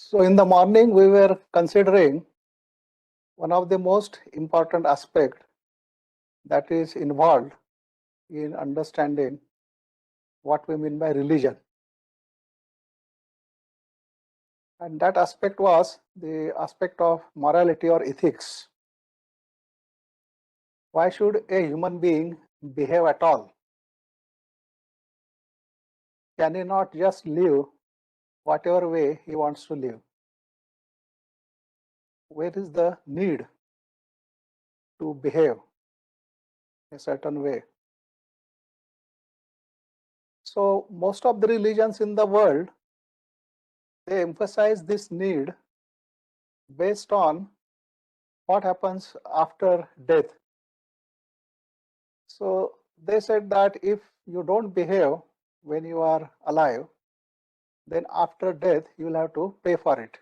So in the morning, we were considering one of the most important aspects that is involved in understanding what we mean by religion. And that aspect was the aspect of morality or ethics. Why should a human being behave at all? Can he not just live whatever way he wants to live? Where is the need to behave a certain way? So most of the religions in the world, they emphasize this need based on what happens after death. So they said that if you don't behave when you are alive, then after death you will have to pay for it.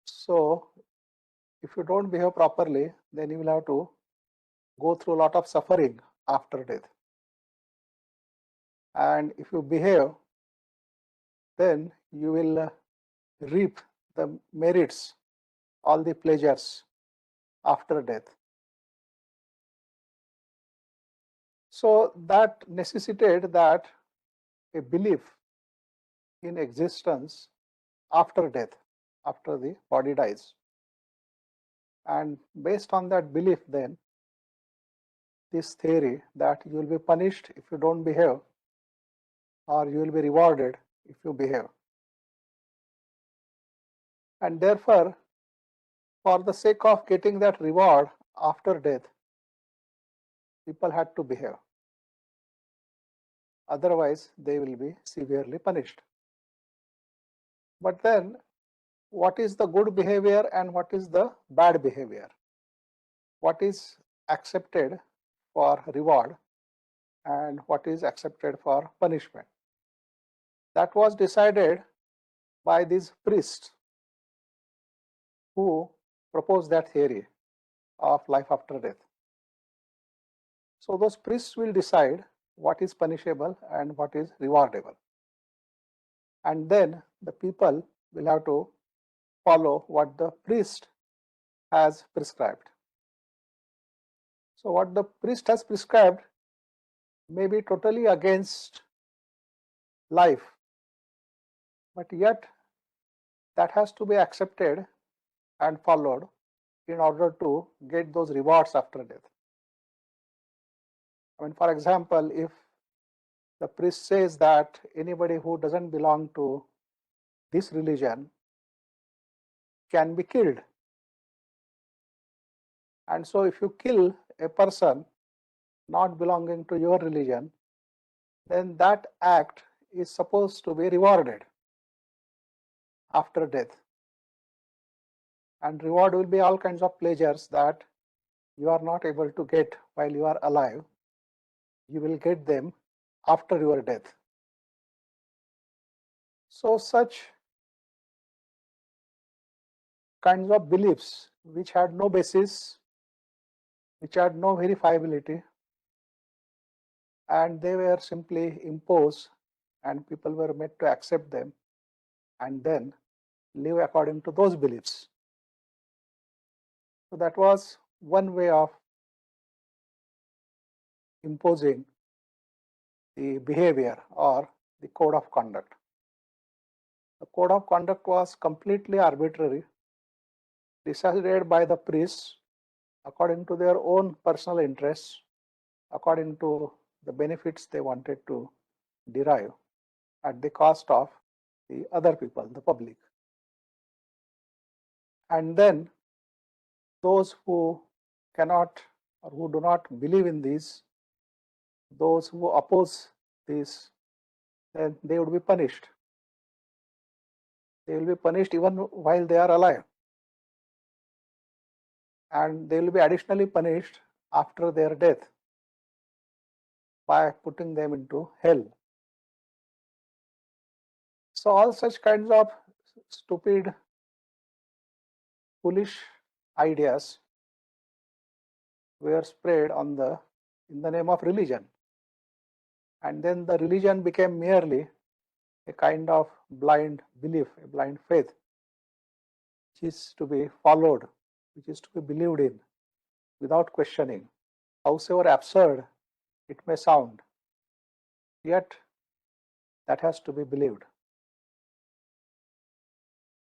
So if you don't behave properly, then you will have to go through a lot of suffering after death. And if you behave, then you will reap the merits, all the pleasures after death. So that necessitated that a belief in existence after death, after the body dies. And based on that belief, then this theory that you will be punished if you don't behave, or you will be rewarded if you behave. And therefore, for the sake of getting that reward after death, people had to behave. Otherwise, they will be severely punished. But then, what is the good behavior and what is the bad behavior? What is accepted for reward and what is accepted for punishment? That was decided by these priests who proposed that theory of life after death. So those priests will decide what is punishable and what is rewardable. And then the people will have to follow what the priest has prescribed. So what the priest has prescribed may be totally against life, but yet that has to be accepted and followed in order to get those rewards after death. I mean, for example, if the priest says that anybody who doesn't belong to this religion can be killed, and so if you kill a person not belonging to your religion, then that act is supposed to be rewarded after death. And reward will be all kinds of pleasures that you are not able to get while you are alive. You will get them after your death. So such kinds of beliefs which had no basis, which had no verifiability, and they were simply imposed and people were made to accept them and then live according to those beliefs. So that was one way of imposing the behavior or the code of conduct. The code of conduct was completely arbitrary, decided by the priests according to their own personal interests, according to the benefits they wanted to derive at the cost of the other people, the public. And then those who cannot or who do not believe in these, those who oppose this, then they would be punished. They will be punished even while they are alive. And they will be additionally punished after their death by putting them into hell. So all such kinds of stupid, foolish ideas were spread in the name of religion. And then the religion became merely a kind of blind belief, a blind faith, which is to be followed, which is to be believed in without questioning. Howsoever absurd it may sound, yet that has to be believed.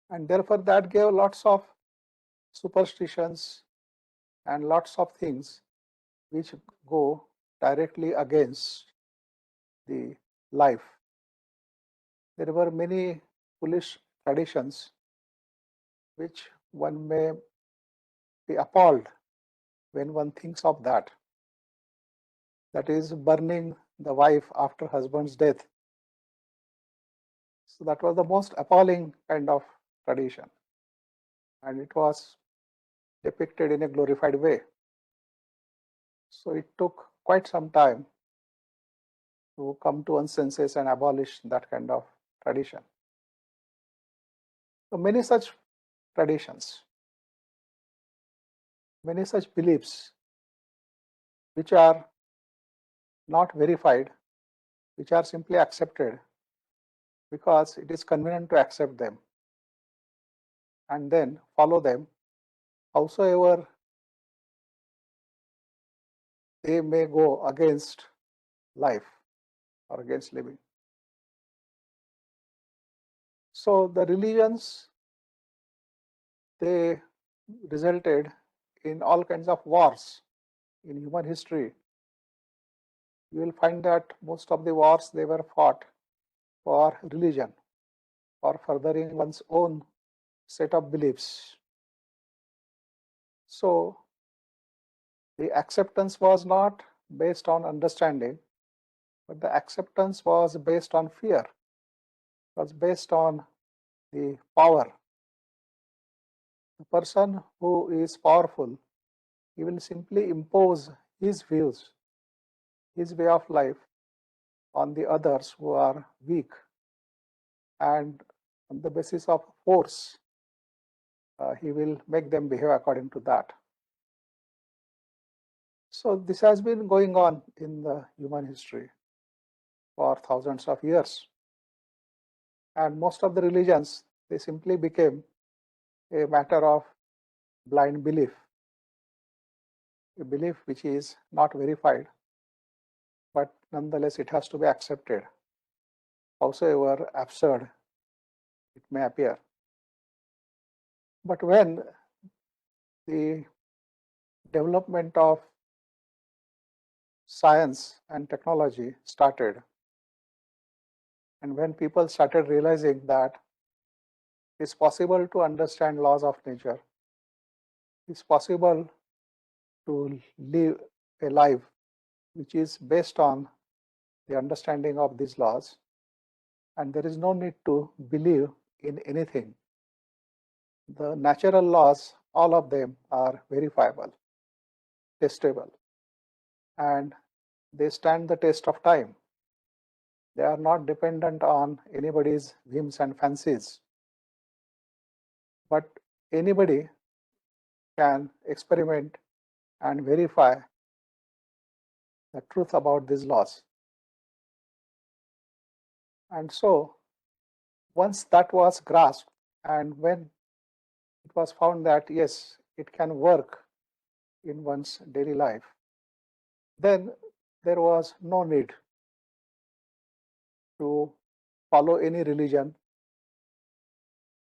And therefore that gave lots of superstitions and lots of things which go directly against the life. There were many foolish traditions which one may be appalled when one thinks of that. That is burning the wife after husband's death. So that was the most appalling kind of tradition, and it was depicted in a glorified way. So it took quite some time to come to one's senses and abolish that kind of tradition. So many such traditions, many such beliefs which are not verified, which are simply accepted because it is convenient to accept them and then follow them, howsoever they may go against life or against living. So the religions, they resulted in all kinds of wars in human history. You will find that most of the wars, they were fought for religion, for furthering one's own set of beliefs. So the acceptance was not based on understanding, but the acceptance was based on fear, was based on the power. The person who is powerful, he will simply impose his views, his way of life on the others who are weak, and on the basis of force, he will make them behave according to that. So this has been going on in the human history for thousands of years. And most of the religions, they simply became a matter of blind belief, a belief which is not verified, but nonetheless it has to be accepted, howsoever absurd it may appear. But when the development of science and technology started, and when people started realizing that it's possible to understand laws of nature, it's possible to live a life which is based on the understanding of these laws, and there is no need to believe in anything. The natural laws, all of them are verifiable, testable, and they stand the test of time. They are not dependent on anybody's whims and fancies, but anybody can experiment and verify the truth about these laws. And so once that was grasped, and when it was found that yes, it can work in one's daily life, then there was no need to follow any religion,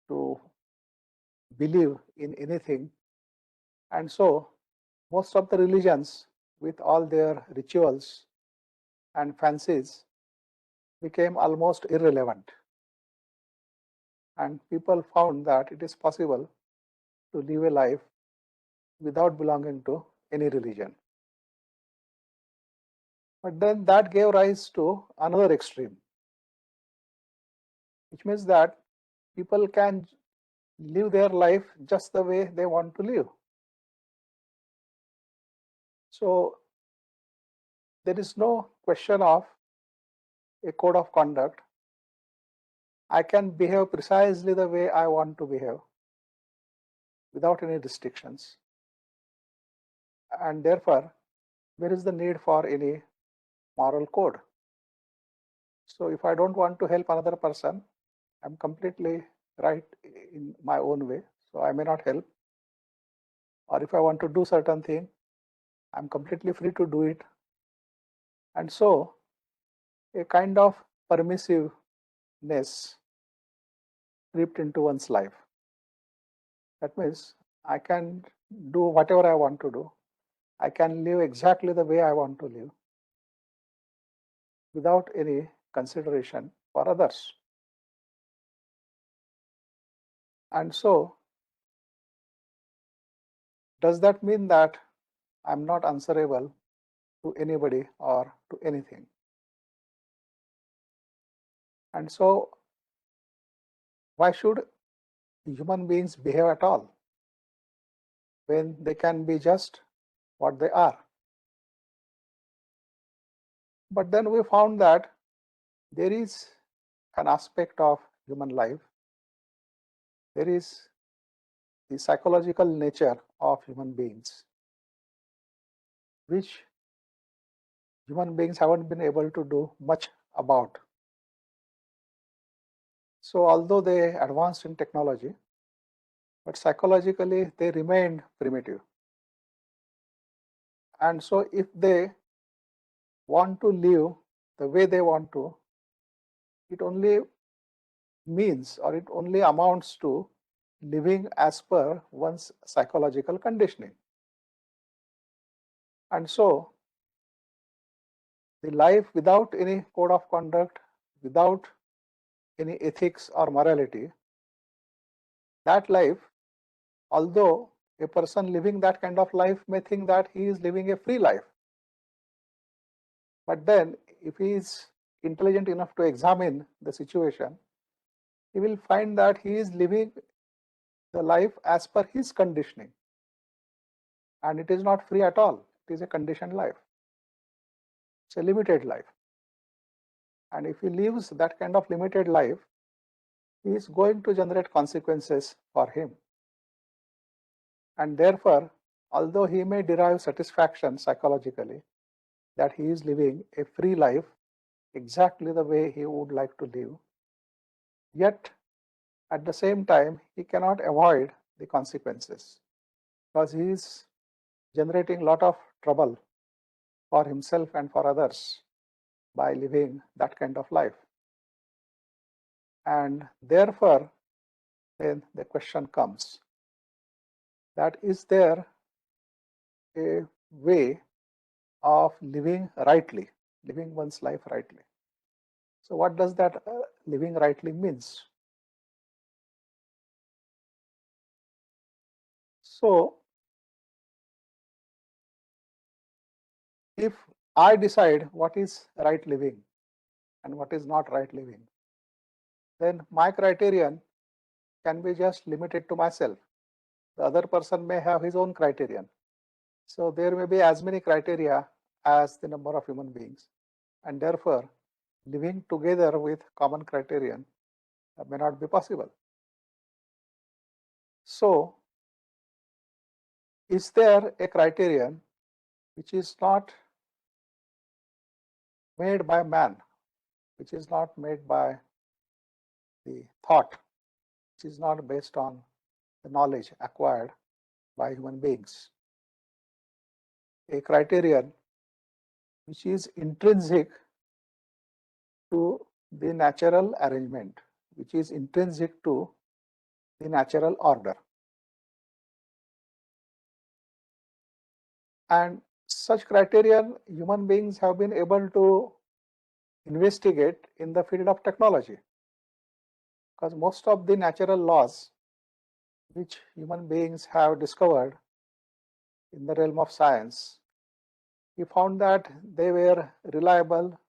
to believe in anything. And so most of the religions, with all their rituals and fancies, became almost irrelevant. And people found that it is possible to live a life without belonging to any religion. But then that gave rise to another extreme, which means that people can live their life just the way they want to live. So there is no question of a code of conduct. I can behave precisely the way I want to behave without any restrictions. And therefore, where is the need for any moral code? So if I don't want to help another person, I'm completely right in my own way, so I may not help. Or if I want to do certain thing, I'm completely free to do it. And so a kind of permissiveness crept into one's life. That means I can do whatever I want to do. I can live exactly the way I want to live without any consideration for others. And so, does that mean that I'm not answerable to anybody or to anything? And so, why should human beings behave at all when they can be just what they are? But then we found that there is an aspect of human life, there is the psychological nature of human beings, which human beings haven't been able to do much about. So although they advanced in technology, but psychologically they remained primitive. And so if they want to live the way they want to, it only means, or it only amounts to, living as per one's psychological conditioning. And so the life without any code of conduct, without any ethics or morality, that life, although a person living that kind of life may think that he is living a free life, but then if he is intelligent enough to examine the situation, he will find that he is living the life as per his conditioning, and it is not free at all. It is a conditioned life. It's a limited life. And if he lives that kind of limited life, he is going to generate consequences for him. And therefore, although he may derive satisfaction psychologically that he is living a free life exactly the way he would like to live, yet at the same time he cannot avoid the consequences, because he is generating a lot of trouble for himself and for others by living that kind of life. And therefore, then the question comes that is there a way of living rightly, living one's life rightly? So what does that living rightly means? So if I decide what is right living and what is not right living, then my criterion can be just limited to myself. The other person may have his own criterion. So there may be as many criteria as the number of human beings, and therefore living together with common criterion may not be possible. So is there a criterion which is not made by man, which is not made by the thought, which is not based on the knowledge acquired by human beings? A criterion which is intrinsic to the natural arrangement, which is intrinsic to the natural order. And such criterion human beings have been able to investigate in the field of technology, because most of the natural laws which human beings have discovered in the realm of science, we found that they were reliable,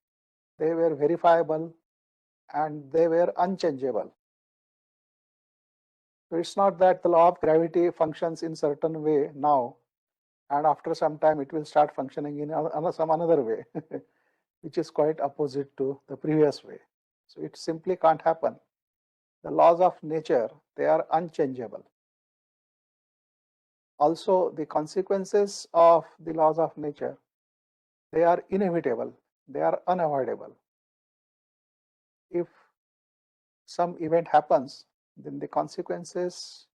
they were verifiable, and they were unchangeable. So it's not that the law of gravity functions in certain way now, and after some time it will start functioning in some another way, which is quite opposite to the previous way. So it simply can't happen. The laws of nature, they are unchangeable. Also, the consequences of the laws of nature, they are inevitable, they are unavoidable. if some event happens, then the consequences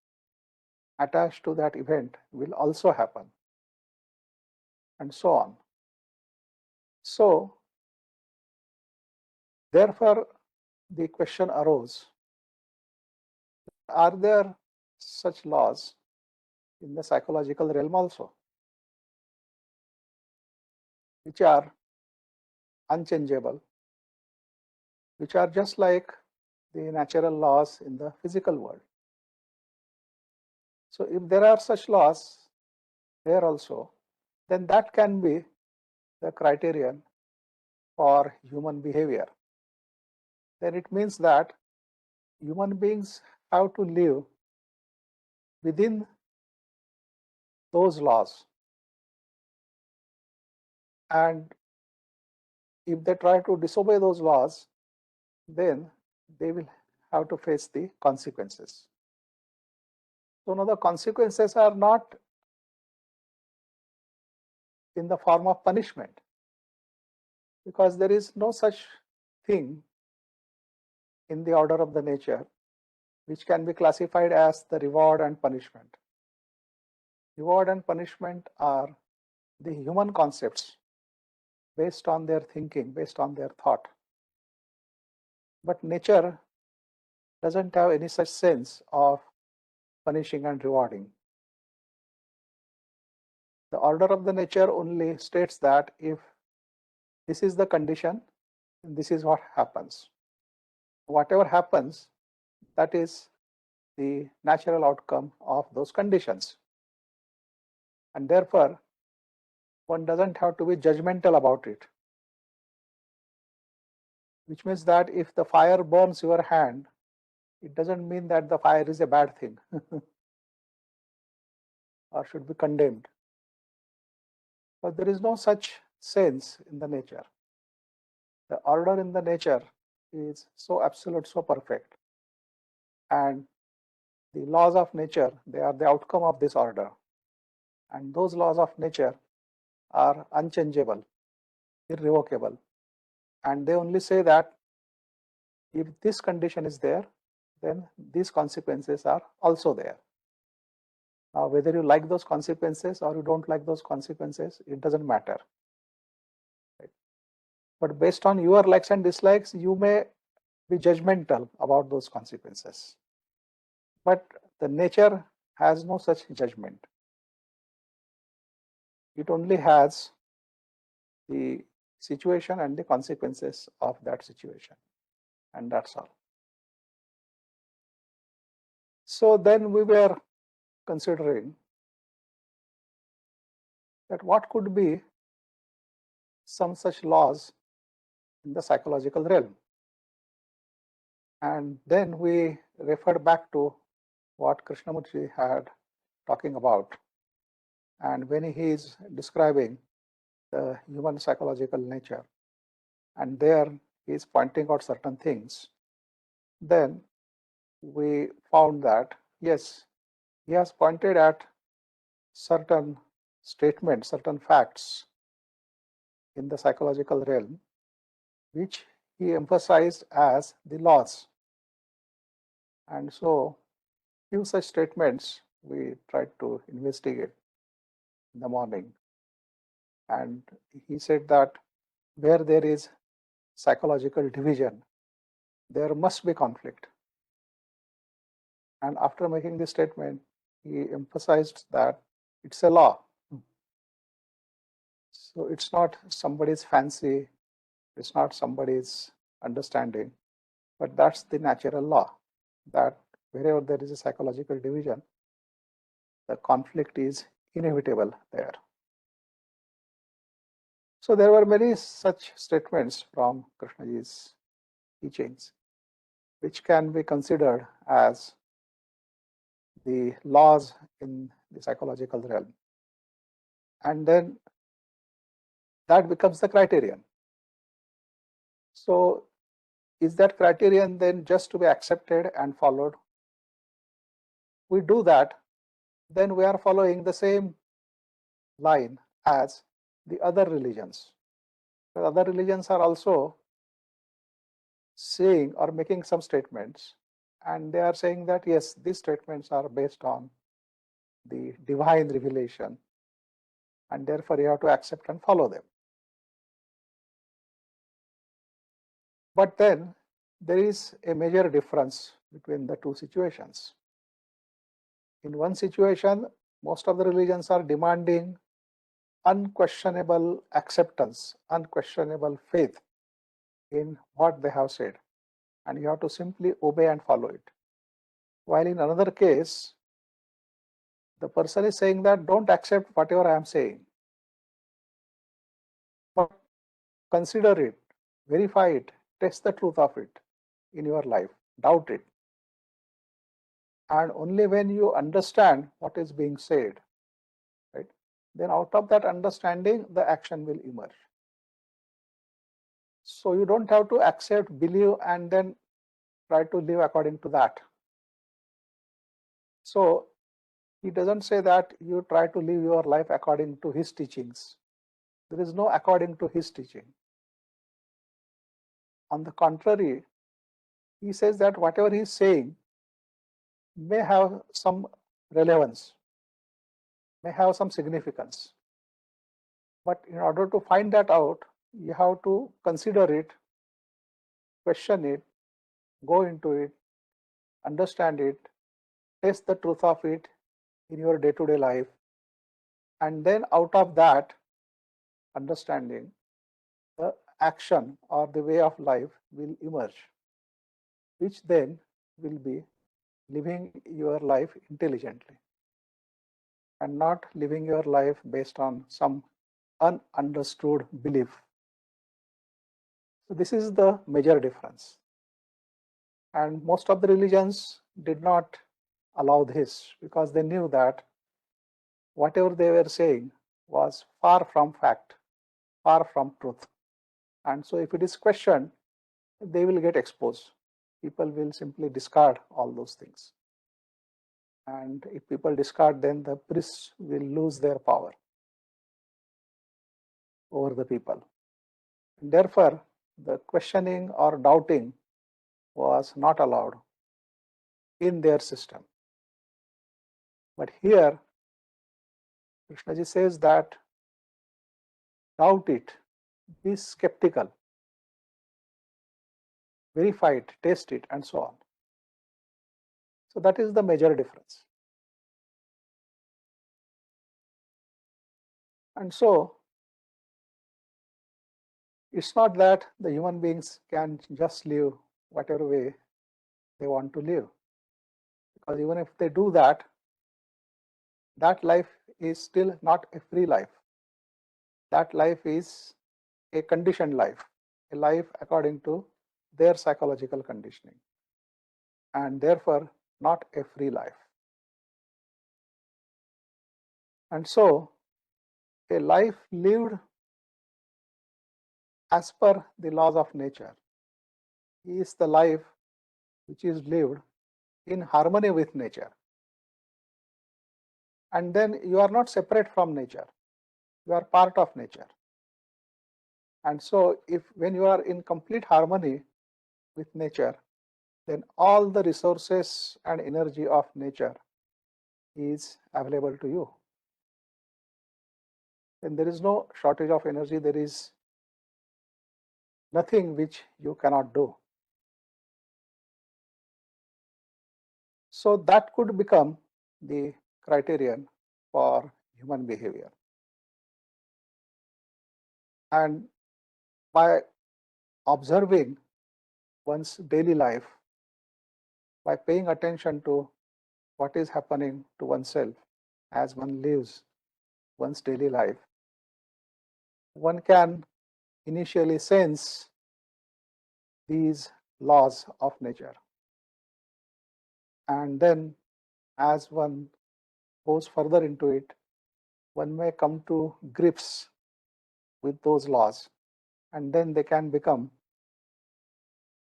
attached to that event will also happen, and so on. So, therefore, the question arose, are there such laws in the psychological realm also, which are unchangeable, which are just like the natural laws in the physical world? So, if there are such laws there also, then that can be the criterion for human behavior. Then it means that human beings have to live within those laws, and if they try to disobey those laws, then they will have to face the consequences. So now the consequences are not in the form of punishment, because there is no such thing in the order of the nature which can be classified as the reward and punishment. Reward and punishment are the human concepts based on their thinking, based on their thought. But nature doesn't have any such sense of punishing and rewarding. The order of the nature only states that if this is the condition, this is what happens. Whatever happens, that is the natural outcome of those conditions. And therefore, one doesn't have to be judgmental about it. Which means that if the fire burns your hand, it doesn't mean that the fire is a bad thing or should be condemned. But there is no such sense in the nature. The order in the nature is so absolute, so perfect. And the laws of nature, they are the outcome of this order. And those laws of nature are unchangeable, irrevocable. And they only say that if this condition is there, then these consequences are also there. Now, whether you like those consequences or you don't like those consequences, it doesn't matter. Right? But based on your likes and dislikes, you may be judgmental about those consequences. But the nature has no such judgment. It only has the situation and the consequences of that situation, and that's all. So then we were considering that what could be some such laws in the psychological realm. And then we referred back to what Krishnamurti had talking about. And when he is describing the human psychological nature, and there he is pointing out certain things, then we found that, yes, he has pointed at certain statements, certain facts in the psychological realm, which he emphasized as the laws. And so, few such statements we tried to investigate in the morning. And he said that where there is psychological division, there must be conflict. And after making this statement, he emphasized that it's a law. So it's not somebody's fancy, it's not somebody's understanding, but that's the natural law, that wherever there is a psychological division, the conflict is inevitable there. So there were many such statements from Krishnaji's teachings, which can be considered as the laws in the psychological realm. And then that becomes the criterion. So is that criterion then just to be accepted and followed? We do that, then we are following the same line as the other religions. The other religions are also saying or making some statements, and they are saying that yes, these statements are based on the divine revelation, and therefore you have to accept and follow them. But then there is a major difference between the two situations. In one situation, most of the religions are demanding unquestionable acceptance, unquestionable faith in what they have said, and you have to simply obey and follow it. While in another case, the person is saying that don't accept whatever I am saying, but consider it, verify it, test the truth of it in your life, doubt it. And only when you understand what is being said, right, then out of that understanding, the action will emerge. So you don't have to accept, believe, and then try to live according to that. So he doesn't say that you try to live your life according to his teachings. There is no according to his teaching. On the contrary, he says that whatever he is saying may have some relevance, may have some significance. But in order to find that out, you have to consider it, question it, go into it, understand it, test the truth of it in your day-to-day life, and then out of that understanding, the action or the way of life will emerge, which then will be living your life intelligently and not living your life based on some ununderstood belief. So this is the major difference. And most of the religions did not allow this because they knew that whatever they were saying was far from fact, far from truth. And so if it is questioned, they will get exposed. People will simply discard all those things. And if people discard, then the priests will lose their power over the people. And therefore, the questioning or doubting was not allowed in their system. But here, Krishnaji says that doubt it, be skeptical, verify it, test it, and so on. So that is the major difference. And so it's not that the human beings can just live whatever way they want to live. Because even if they do that, that life is still not a free life. That life is a conditioned life, a life according to their psychological conditioning, and therefore not a free life. And so a life lived as per the laws of nature is the life which is lived in harmony with nature. And then you are not separate from nature, you are part of nature. And so if when you are in complete harmony with nature, then all the resources and energy of nature is available to you. Then there is no shortage of energy, there is nothing which you cannot do. So that could become the criterion for human behavior. And by observing one's daily life, by paying attention to what is happening to oneself as one lives one's daily life, one can initially sense these laws of nature. And then as one goes further into it, one may come to grips with those laws, and then they can become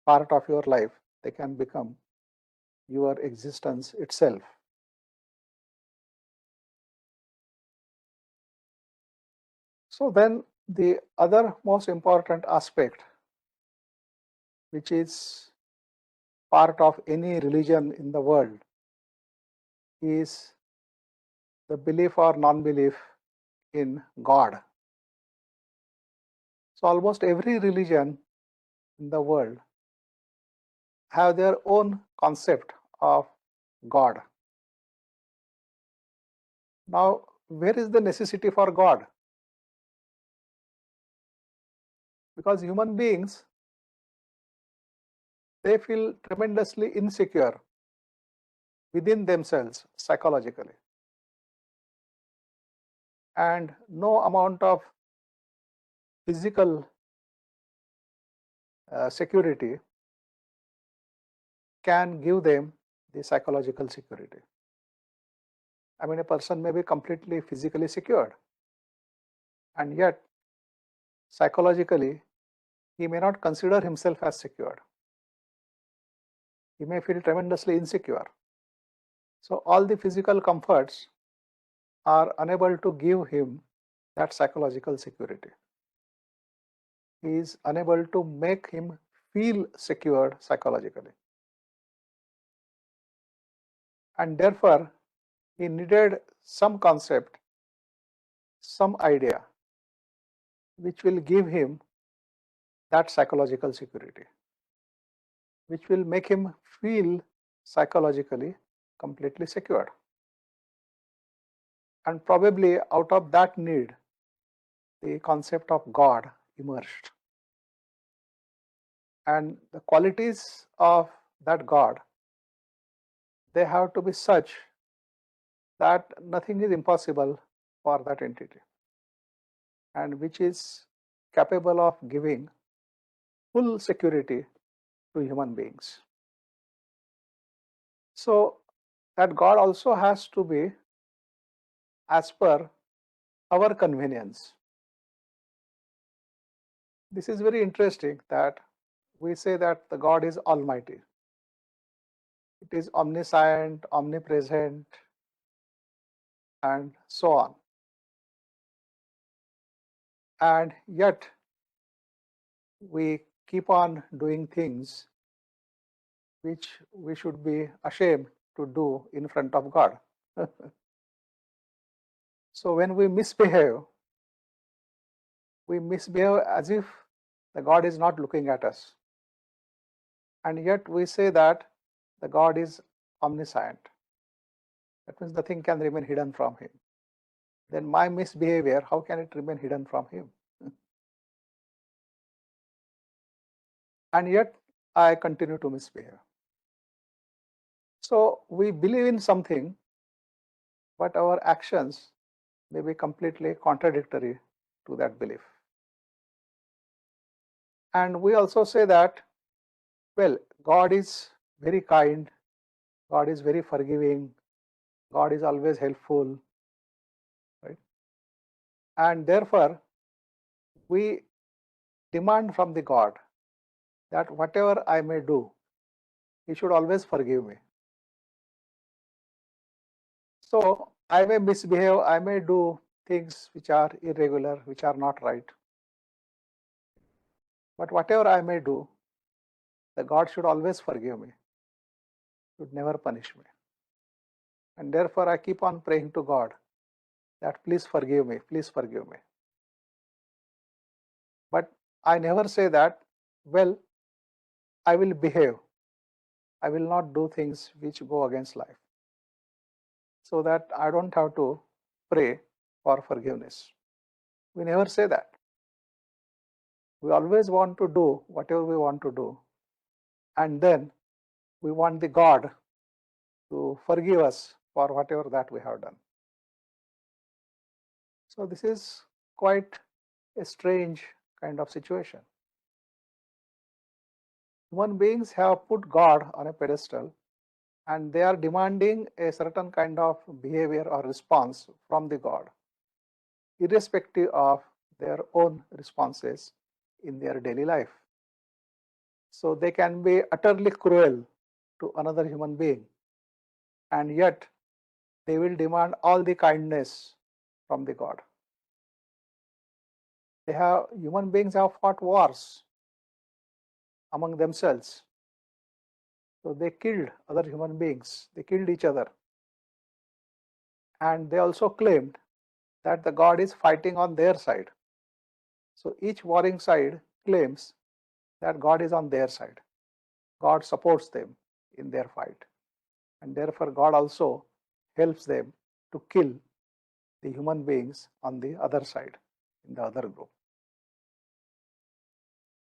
part of your life. They can become your existence itself. So then the other most important aspect which is part of any religion in the world, is the belief or non-belief in God. So almost every religion in the world have their own concept of God. Now, where is the necessity for God? Because human beings, they feel tremendously insecure within themselves psychologically. And no amount of physical security can give them the psychological security. I mean, a person may be completely physically secured, and yet psychologically he may not consider himself as secured. He may feel tremendously insecure. So all the physical comforts are unable to give him that psychological security. He is unable to make him feel secured psychologically. And therefore, he needed some concept, some idea, which will give him that psychological security, which will make him feel psychologically completely secured. And probably out of that need, the concept of God emerged. And the qualities of that God, they have to be such that nothing is impossible for that entity, and which is capable of giving full security to human beings. So that God also has to be as per our convenience. This is very interesting that we say that the God is almighty. It is omniscient, omnipresent, and so on. And yet we keep on doing things which we should be ashamed to do in front of God. So when we misbehave as if the God is not looking at us. And yet we say that the God is omniscient. That means nothing can remain hidden from him. Then my misbehavior, how can it remain hidden from him? And yet I continue to misbehave. So we believe in something, but our actions may be completely contradictory to that belief. And we also say that, well, God is very kind, God is very forgiving, God is always helpful, right? And therefore, we demand from the God that whatever I may do, He should always forgive me. So I may misbehave, I may do things which are irregular, which are not right. But whatever I may do, the God should always forgive me, should never punish me. And therefore I keep on praying to God that please forgive me, please forgive me. But I never say that, well, I will behave. I will not do things which go against life, so that I don't have to pray for forgiveness. We never say that. We always want to do whatever we want to do, and then we want the God to forgive us for whatever that we have done. So this is quite a strange kind of situation. Human beings have put God on a pedestal, and they are demanding a certain kind of behavior or response from the God, irrespective of their own responses in their daily life. So they can be utterly cruel to another human being, and yet they will demand all the kindness from the God. Human beings have fought wars among themselves. So they killed other human beings, they killed each other. And they also claimed that the god is fighting on their side. So each warring side claims that God is on their side. God supports them in their fight. And therefore God also helps them to kill the human beings on the other side, in the other group.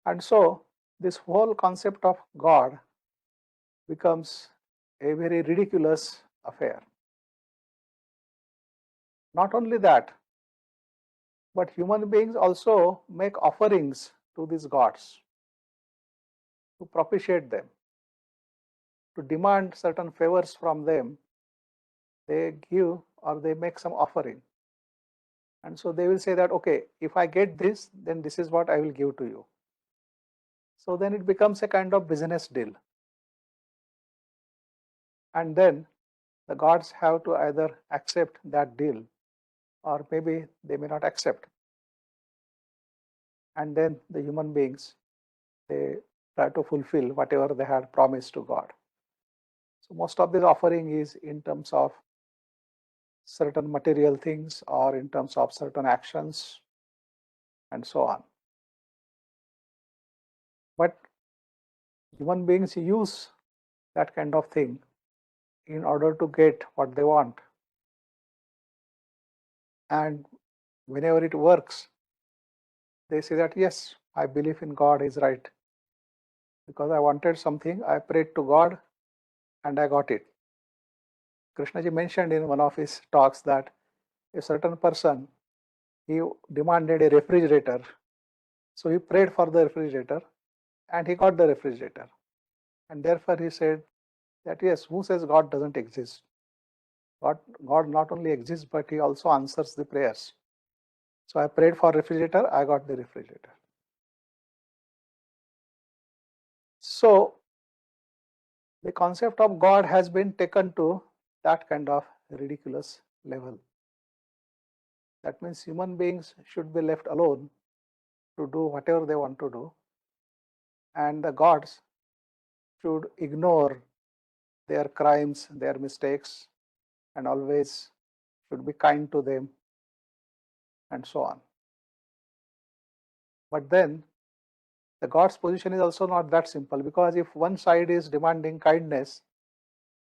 And so this whole concept of God becomes a very ridiculous affair. Not only that, but human beings also make offerings to these gods to propitiate them, to demand certain favors from them. They give or they make some offering. And so they will say that, okay, if I get this, then this is what I will give to you. So then it becomes a kind of business deal. And then the gods have to either accept that deal or maybe they may not accept. And then the human beings, they try to fulfill whatever they had promised to God. So most of this offering is in terms of certain material things or in terms of certain actions and so on. But human beings use that kind of thing in order to get what they want. And whenever it works, they say that, yes, I believe in God is right. Because I wanted something, I prayed to God and I got it. Krishnaji mentioned in one of his talks that a certain person, he demanded a refrigerator. So he prayed for the refrigerator and he got the refrigerator. And therefore he said that, yes, who says God doesn't exist? God not only exists, but he also answers the prayers. So I prayed for refrigerator, I got the refrigerator. So the concept of God has been taken to that kind of ridiculous level. That means human beings should be left alone to do whatever they want to do, and the gods should ignore their crimes, their mistakes, and always should be kind to them, and so on. But then the God's position is also not that simple, because if one side is demanding kindness,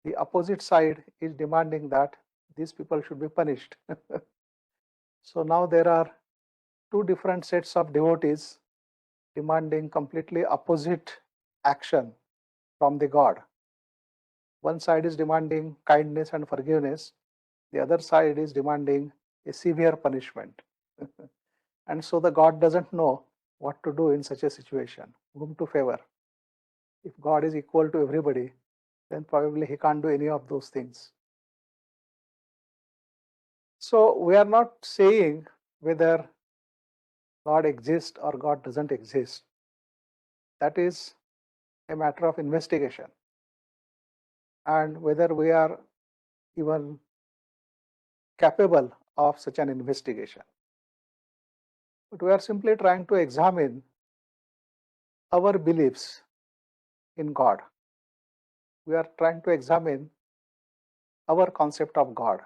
the opposite side is demanding that these people should be punished. So now there are two different sets of devotees demanding completely opposite action from the God. One side is demanding kindness and forgiveness, the other side is demanding a severe punishment. And so the God doesn't know what to do in such a situation, whom to favor. If God is equal to everybody, then probably he can't do any of those things. So we are not saying whether God exists or God doesn't exist. That is a matter of investigation. And whether we are even capable of such an investigation. But we are simply trying to examine our beliefs in God. We are trying to examine our concept of God,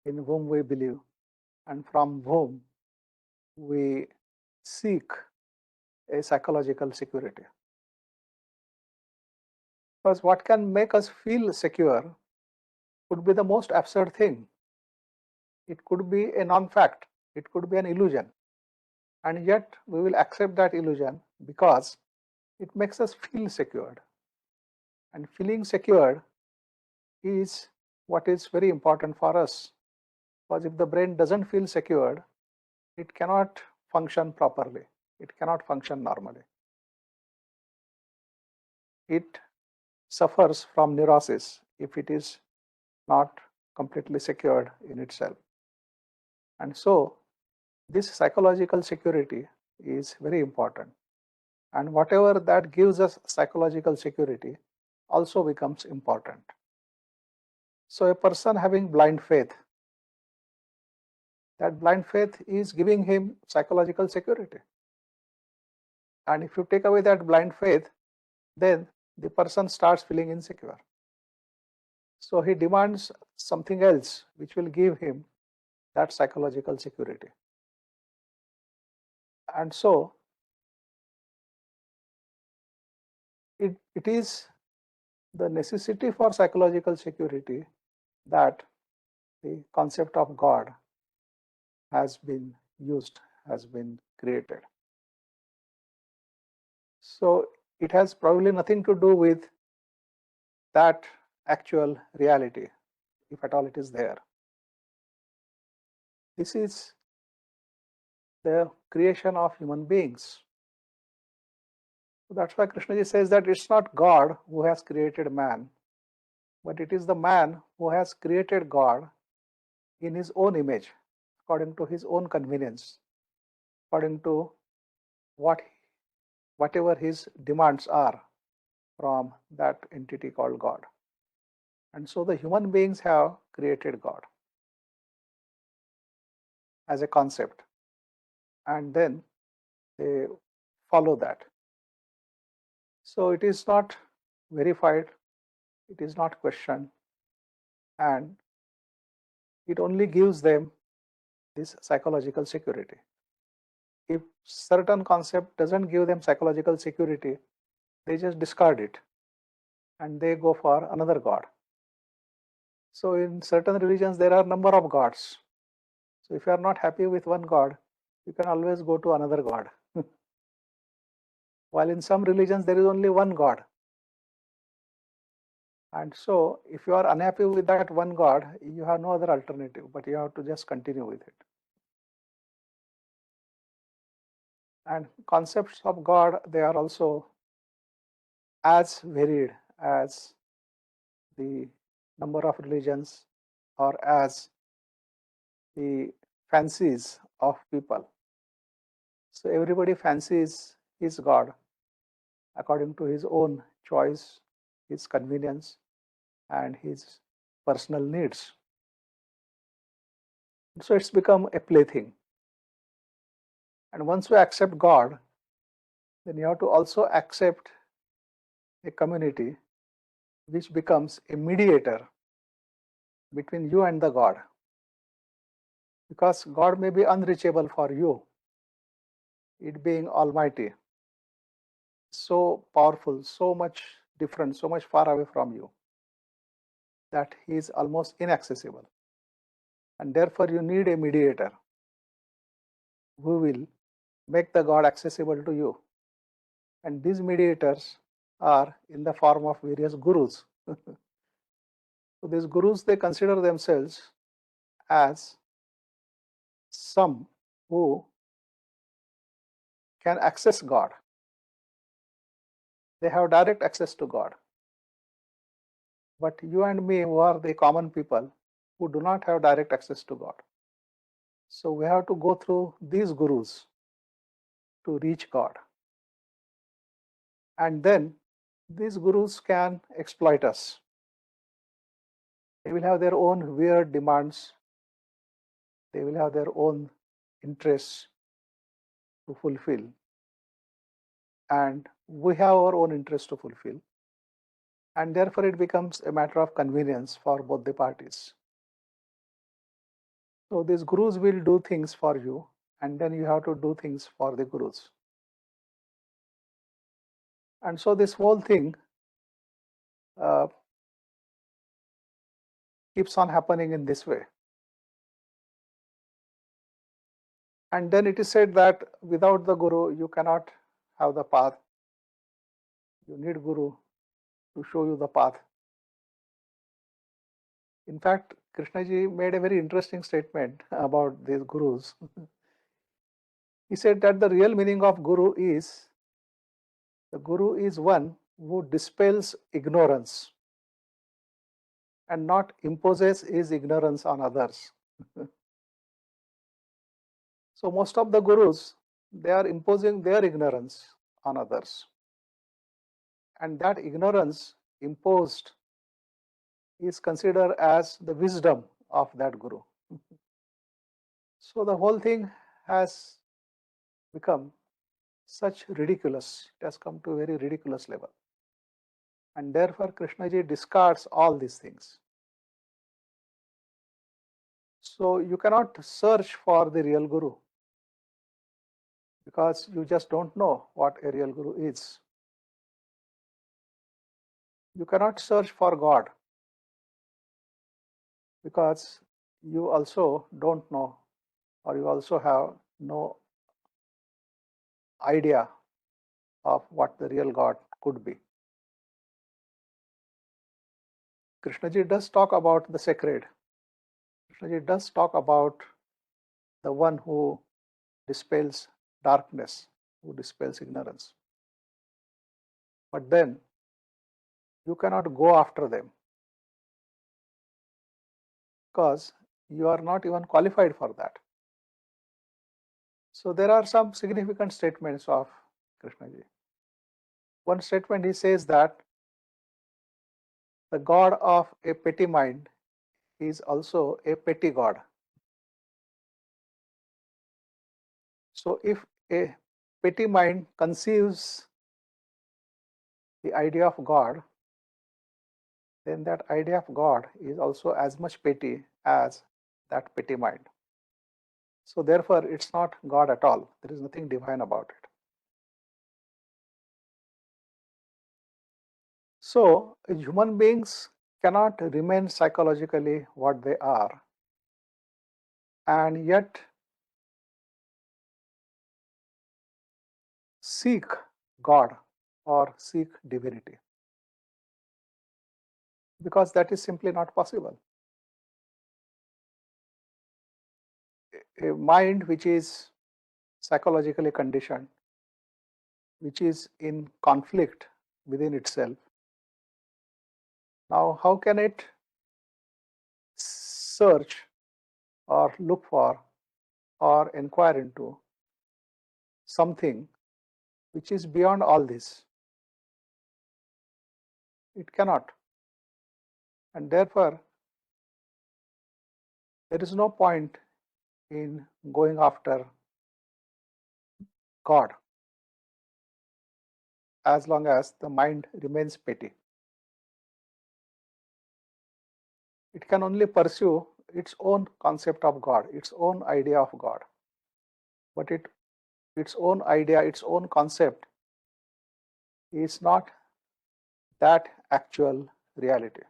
in whom we believe and from whom we seek a psychological security. Because what can make us feel secure could be the most absurd thing. It could be a non-fact, it could be an illusion. And yet we will accept that illusion because it makes us feel secured. And feeling secured is what is very important for us. Because if the brain doesn't feel secured, it cannot function properly. It cannot function normally. It suffers from neurosis if it is not completely secured in itself. And so this psychological security is very important. And whatever that gives us psychological security also becomes important. So a person having blind faith, that blind faith is giving him psychological security. And if you take away that blind faith, then the person starts feeling insecure. So he demands something else which will give him that psychological security. And so it is the necessity for psychological security that the concept of God has been used, has been created. So it has probably nothing to do with that actual reality, if at all it is there. This is the creation of human beings. So that's why Krishnaji says that it's not God who has created man, but it is the man who has created God in his own image, according to his own convenience, according to whatever his demands are from that entity called God. And so the human beings have created God as a concept, and then they follow that. So it is not verified, it is not questioned, and it only gives them this psychological security. If certain concept doesn't give them psychological security, they just discard it and they go for another god. So in certain religions there are number of gods. So if you are not happy with one god, you can always go to another god. While in some religions there is only one god. And so if you are unhappy with that one god, you have no other alternative, but you have to just continue with it. And concepts of God, they are also as varied as the number of religions or as the fancies of people. So everybody fancies his God according to his own choice, his convenience, and his personal needs. So it's become a plaything. And once you accept God, then you have to also accept a community which becomes a mediator between you and the God. Because God may be unreachable for you, it being almighty, so powerful, so much different, so much far away from you, that he is almost inaccessible. And therefore you need a mediator who will make the God accessible to you. And these mediators are in the form of various gurus. So these gurus, they consider themselves as some who can access God. They have direct access to God. But you and me, who are the common people, who do not have direct access to God. So we have to go through these gurus to reach God. And then these gurus can exploit us. They will have their own weird demands. They will have their own interests to fulfill. And we have our own interests to fulfill. And therefore it becomes a matter of convenience for both the parties. So these gurus will do things for you, and then you have to do things for the gurus. And so this whole thing keeps on happening in this way. And then it is said that without the guru, you cannot have the path. You need guru to show you the path. In fact, Krishnaji made a very interesting statement about these gurus. He said that the real meaning of guru is, the guru is one who dispels ignorance and not imposes his ignorance on others. So most of the gurus, they are imposing their ignorance on others. And that ignorance imposed is considered as the wisdom of that guru. So the whole thing has become such ridiculous. It has come to a very ridiculous level. And therefore, Krishnaji discards all these things. So you cannot search for the real Guru because you just don't know what a real Guru is. You cannot search for God because you also don't know, or you also have no idea of what the real God could be. Krishnaji does talk about the sacred. Krishnaji does talk about the one who dispels darkness, who dispels ignorance. But then you cannot go after them because you are not even qualified for that. So there are some significant statements of Krishnaji. One statement, he says that the God of a petty mind is also a petty God. So if a petty mind conceives the idea of God, then that idea of God is also as much petty as that petty mind. So therefore, it's not God at all. There is nothing divine about it. So human beings cannot remain psychologically what they are, and yet seek God or seek divinity, because that is simply not possible. A mind which is psychologically conditioned, which is in conflict within itself, now how can it search or look for or inquire into something which is beyond all this? It cannot. And therefore, there is no point in going after God as long as the mind remains petty. It can only pursue its own concept of God, its own idea of God. But its own idea, its own concept is not that actual reality.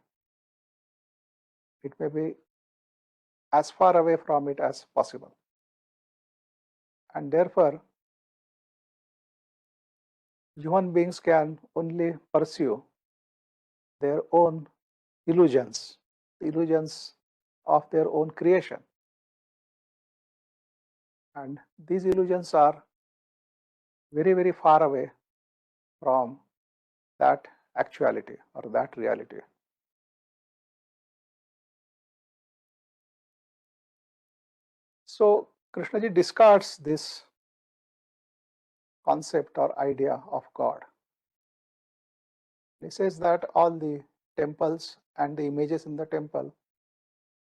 It may be as far away from it as possible. And therefore, human beings can only pursue their own illusions, the illusions of their own creation. And these illusions are very, very far away from that actuality or that reality. So Krishnaji discards this concept or idea of God. He says that all the temples and the images in the temple,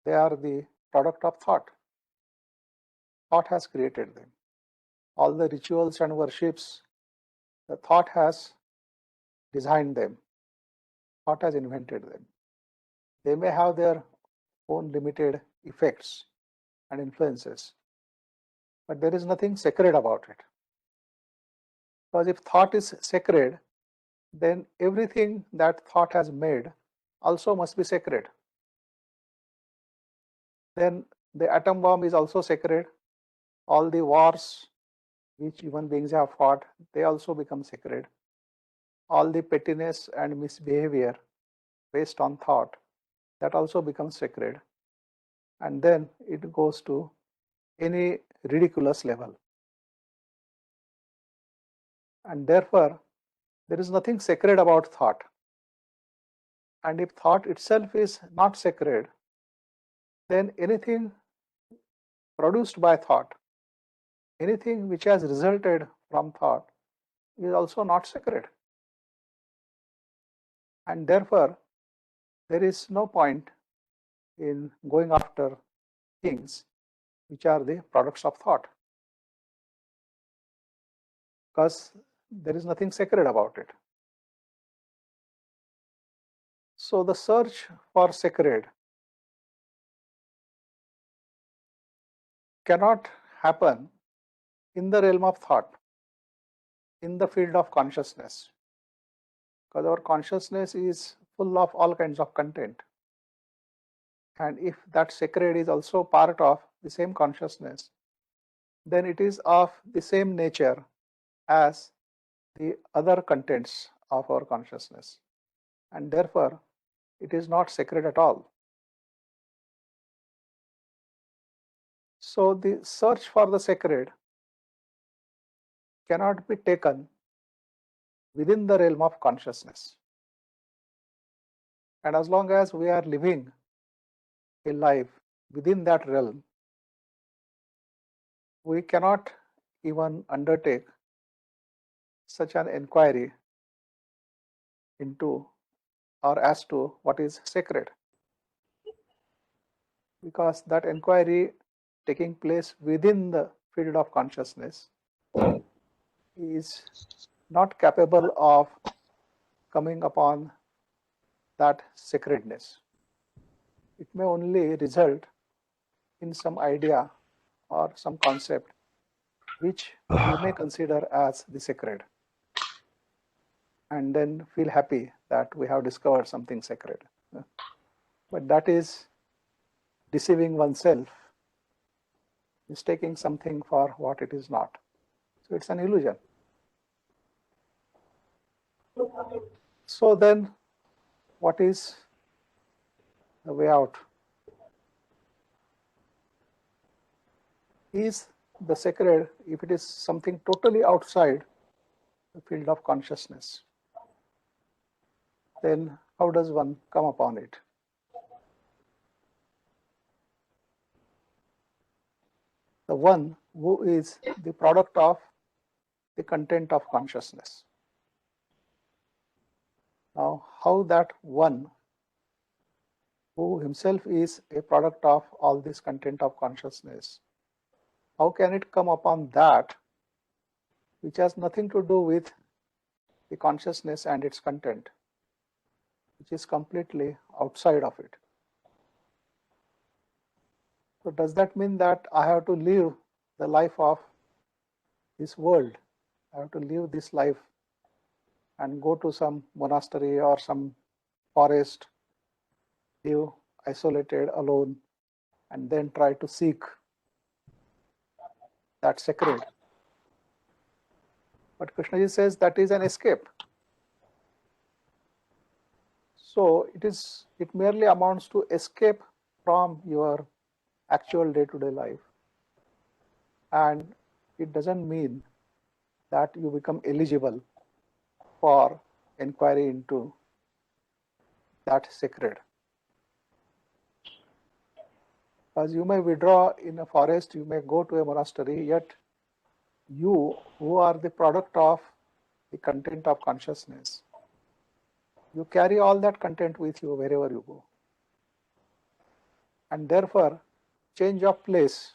they are the product of thought. Thought has created them. All the rituals and worships, the thought has designed them. Thought has invented them. They may have their own limited effects and influences, but there is nothing sacred about it. Because if thought is sacred, then everything that thought has made also must be sacred. Then the atom bomb is also sacred. All the wars which human beings have fought, they also become sacred. All the pettiness and misbehavior based on thought, that also becomes sacred. And then it goes to any ridiculous level. And therefore, there is nothing sacred about thought. And if thought itself is not sacred, then anything produced by thought, anything which has resulted from thought, is also not sacred. And therefore, there is no point in going after things which are the products of thought. because there is nothing sacred about it. So the search for sacred cannot happen in the realm of thought, in the field of consciousness, because our consciousness is full of all kinds of content. And if that sacred is also part of the same consciousness, then it is of the same nature as the other contents of our consciousness. And therefore, it is not sacred at all. So the search for the sacred cannot be taken within the realm of consciousness. And as long as we are living a life within that realm, we cannot even undertake such an inquiry into or as to what is sacred, because that inquiry taking place within the field of consciousness is not capable of coming upon that sacredness. It may only result in some idea or some concept which we may consider as the sacred, and then feel happy that we have discovered something sacred. But that is deceiving oneself, mistaking something for what it is not. So it's an illusion. So then, what is the way out? Is the sacred, if it is something totally outside the field of consciousness, then how does one come upon it? The one who is the product of the content of consciousness. Now, how that one who himself is a product of all this content of consciousness, how can it come upon that which has nothing to do with the consciousness and its content, which is completely outside of it? So does that mean that I have to live the life of this world? I have to live this life and go to some monastery or some forest, live isolated, alone, and then try to seek that sacred? But Krishnaji says that is an escape. So it merely amounts to escape from your actual day-to-day life, and it doesn't mean that you become eligible for inquiry into that sacred. As you may withdraw in a forest, you may go to a monastery, yet you who are the product of the content of consciousness, you carry all that content with you wherever you go. And therefore, change of place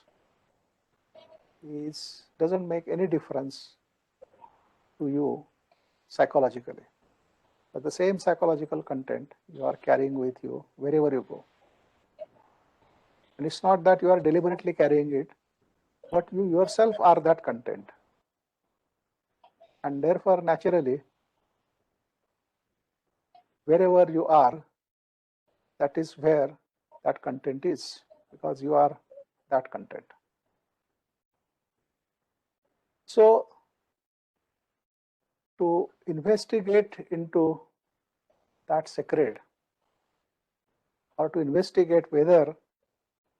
doesn't make any difference to you psychologically. But the same psychological content you are carrying with you wherever you go. And it's not that you are deliberately carrying it, but you yourself are that content. And therefore, naturally, wherever you are, that is where that content is, because you are that content. So, to investigate into that sacred, or to investigate whether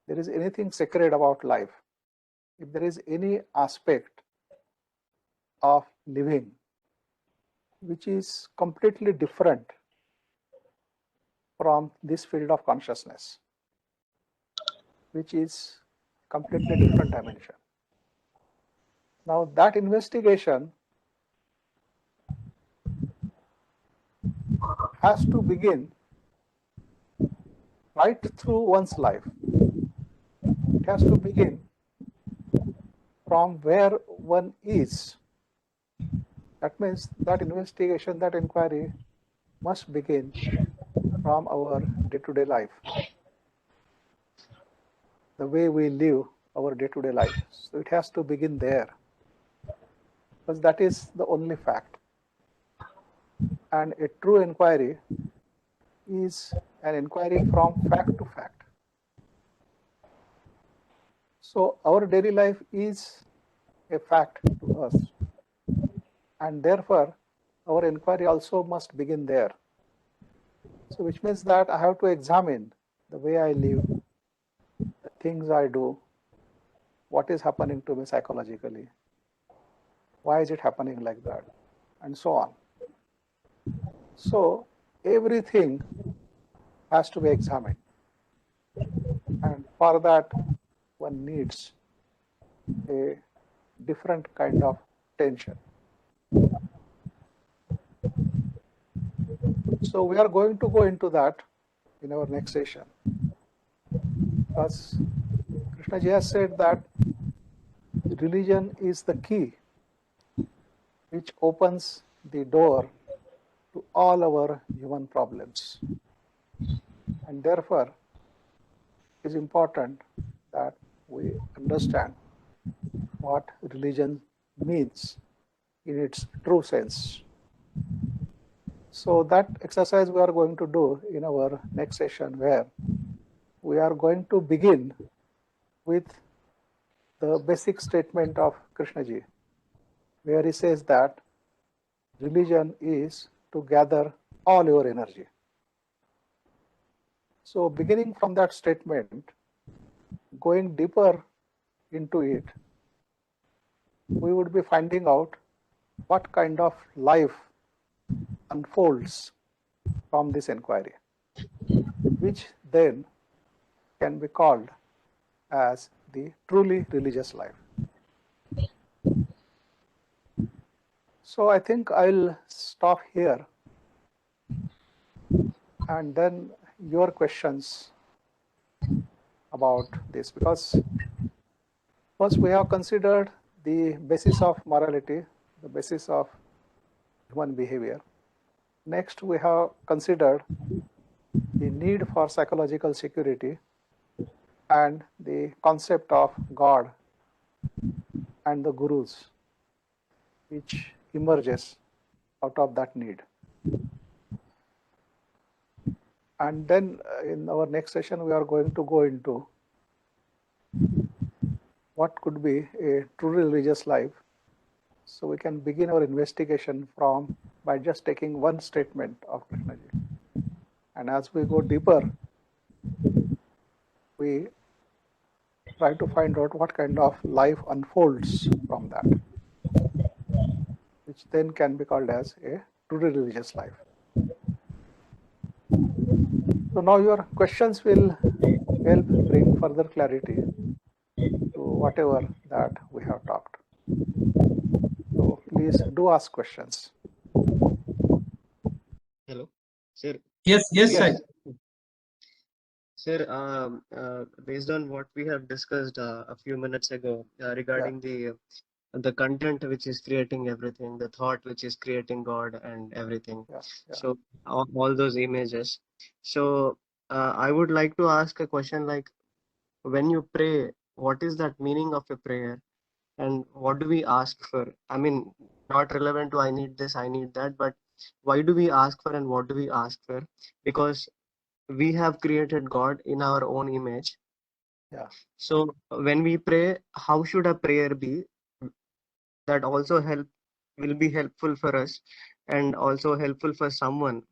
there is anything sacred about life, if there is any aspect of living which is completely different from this field of consciousness, which is completely different dimension. Now that investigation has to begin right through one's life. It has to begin from where one is That means that investigation, that inquiry must begin from our day-to-day life, the way we live our day-to-day life. So it has to begin there, because that is the only fact. And a true inquiry is an inquiry from fact to fact. So our daily life is a fact to us, and therefore our inquiry also must begin there. So which means that I have to examine the way I live, the things I do, what is happening to me psychologically, why is it happening like that, and so on. So everything has to be examined, and for that one needs a different kind of tension. So we are going to go into that in our next session, because Krishnaji has said that religion is the key which opens the door to all our human problems, and therefore it is important that we understand what religion means in its true sense. So that exercise we are going to do in our next session, where we are going to begin with the basic statement of Krishnaji, where he says that religion is to gather all your energy. So beginning from that statement, going deeper into it, we would be finding out what kind of life unfolds from this inquiry, which then can be called as the truly religious life. So I think I'll stop here, and then your questions about this, because first we have considered the basis of morality, the basis of human behavior. Next, we have considered the need for psychological security and the concept of God and the gurus, which emerges out of that need. And then in our next session, we are going to go into what could be a truly religious life. So we can begin our investigation by just taking one statement of Krishnaji. And as we go deeper, we try to find out what kind of life unfolds from that, which then can be called as a truly religious life. So now your questions will help bring further clarity to whatever that we have talked. So please do ask questions. Hello, sir. Yes, Yes. Sir, based on what we have discussed a few minutes ago regarding the content which is creating everything, the thought which is creating God and everything. Yeah. So all those images. So I would like to ask a question like, when you pray, what is that meaning of a prayer, and what do we ask for? I mean, not relevant to I need this, I need that, but why do we ask for and what do we ask for? Because we have created God in our own image. Yeah. So when we pray, how should a prayer be that also will be helpful for us and also helpful for someone?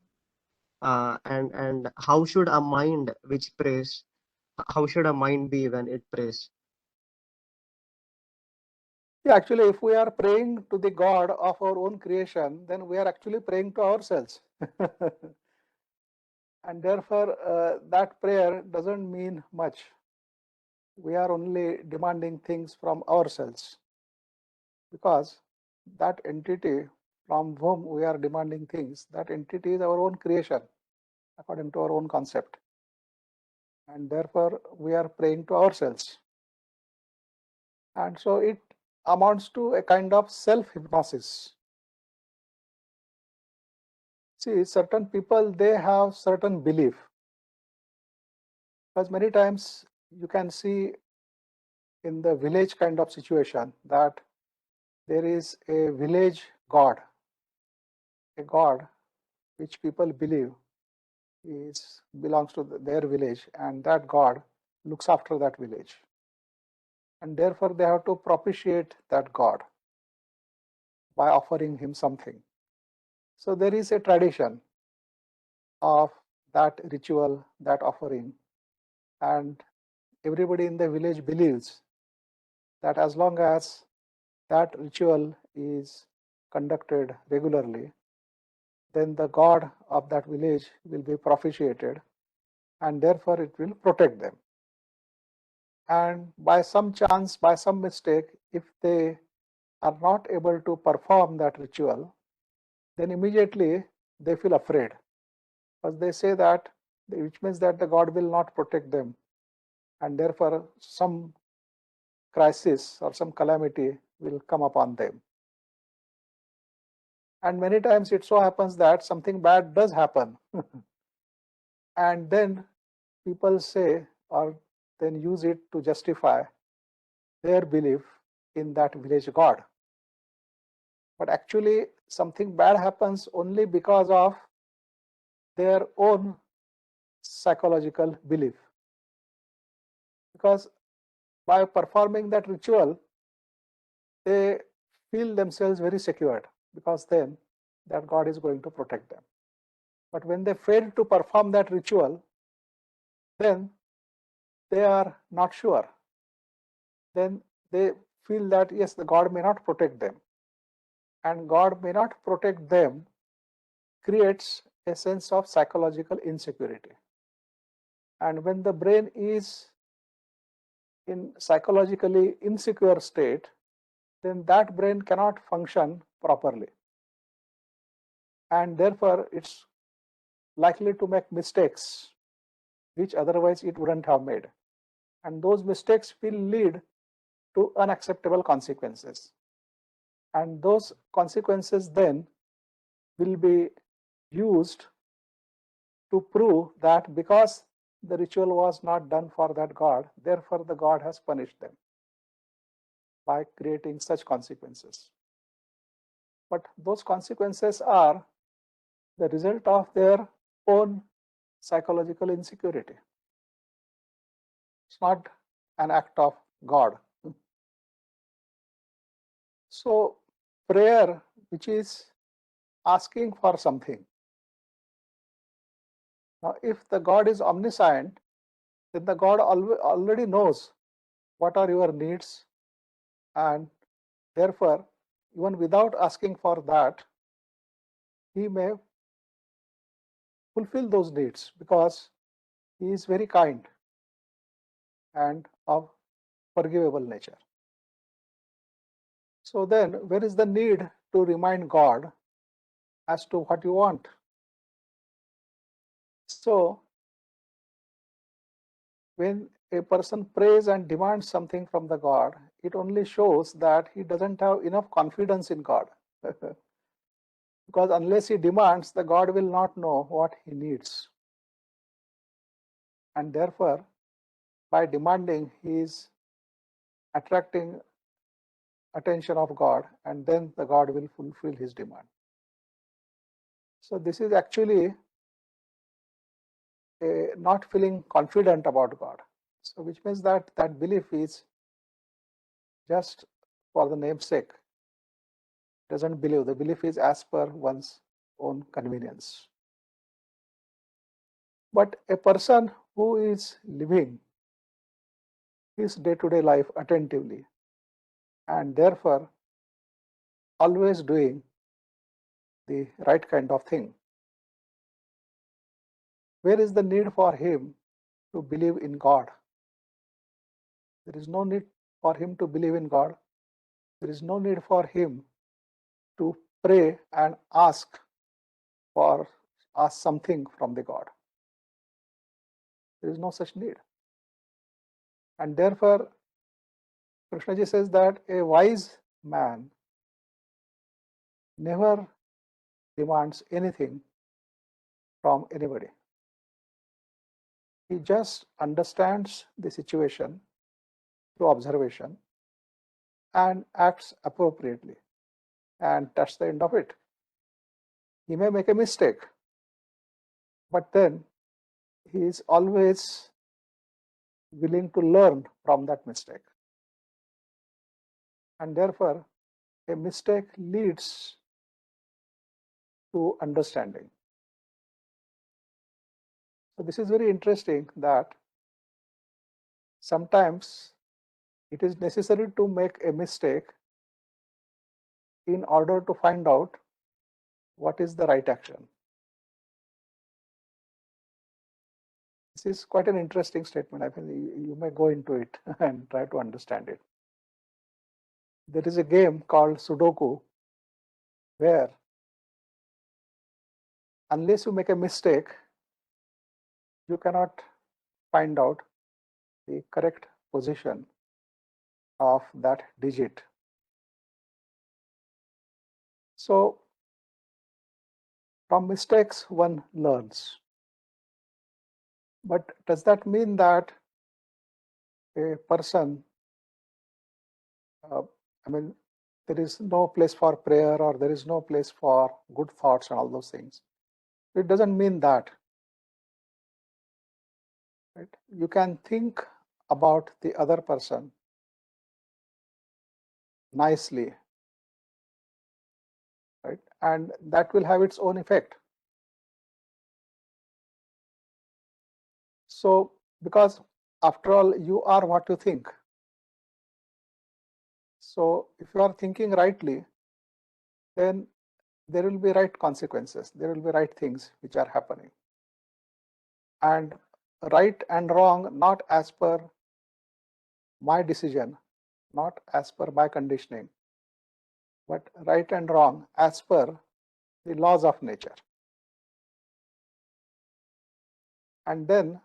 And how should a mind which prays, how should a mind be when it prays? Yeah, actually, if we are praying to the God of our own creation, then we are actually praying to ourselves. And therefore, that prayer doesn't mean much. We are only demanding things from ourselves, because that entity from whom we are demanding things, that entity is our own creation according to our own concept. And therefore, we are praying to ourselves. And so it amounts to a kind of self hypnosis. See, certain people, they have certain belief, because many times you can see in the village kind of situation that there is a village god, a god which people believe is belongs to their village, and that god looks after that village, and therefore they have to propitiate that god by offering him something. So there is a tradition of that ritual, that offering, and everybody in the village believes that as long as that ritual is conducted regularly, then the god of that village will be propitiated, and therefore it will protect them. And by some chance, by some mistake, if they are not able to perform that ritual, then immediately they feel afraid, because they say that, which means that the god will not protect them, and therefore some crisis or some calamity will come upon them. And many times it so happens that something bad does happen. And then people say, or then use it to justify their belief in that village god. But actually something bad happens only because of their own psychological belief. Because by performing that ritual, they feel themselves very secured, because then that god is going to protect them. But when they fail to perform that ritual, then they are not sure. Then they feel that yes, the god may not protect them, and god may not protect them creates a sense of psychological insecurity. And when the brain is in psychologically insecure state, then that brain cannot function properly, and therefore it's likely to make mistakes which otherwise it wouldn't have made, and those mistakes will lead to unacceptable consequences, and those consequences then will be used to prove that because the ritual was not done for that god, therefore the god has punished them by creating such consequences. But those consequences are the result of their own psychological insecurity. It's not an act of God. So prayer, which is asking for something. Now, if the God is omniscient, then the God already knows what are your needs, and therefore, even without asking for that, he may fulfill those needs, because he is very kind and of forgivable nature. So then, where is the need to remind God as to what you want? So when a person prays and demands something from the God, it only shows that he doesn't have enough confidence in God. Because unless he demands, the God will not know what he needs. And therefore, by demanding, he is attracting attention of God, and then the God will fulfill his demand. So this is actually not feeling confident about God. So which means that that belief is just for the namesake. Doesn't believe. The belief is as per one's own convenience. But a person who is living his day-to-day life attentively, and therefore always doing the right kind of thing, where is the need for him to believe in God? There is no need for him to believe in God. There is no need for him to pray and ask something from the God. There is no such need. And therefore, Krishnaji says that a wise man never demands anything from anybody. He just understands the situation through observation and acts appropriately. And that's the end of it. He may make a mistake, but then he is always willing to learn from that mistake. And therefore, a mistake leads to understanding. So this is very interesting that sometimes it is necessary to make a mistake in order to find out what is the right action. This is quite an interesting statement. I think you may go into it and try to understand it. There is a game called Sudoku where unless you make a mistake, you cannot find out the correct position of that digit. So from mistakes one learns. But does that mean that a person, there is no place for prayer or there is no place for good thoughts and all those things? It doesn't mean that. Right? You can think about the other person nicely, right? And that will have its own effect. So, because after all, you are what you think. So, if you are thinking rightly, then there will be right consequences. There will be right things which are happening. And right and wrong, not as per my decision, not as per my conditioning, but right and wrong as per the laws of nature. And then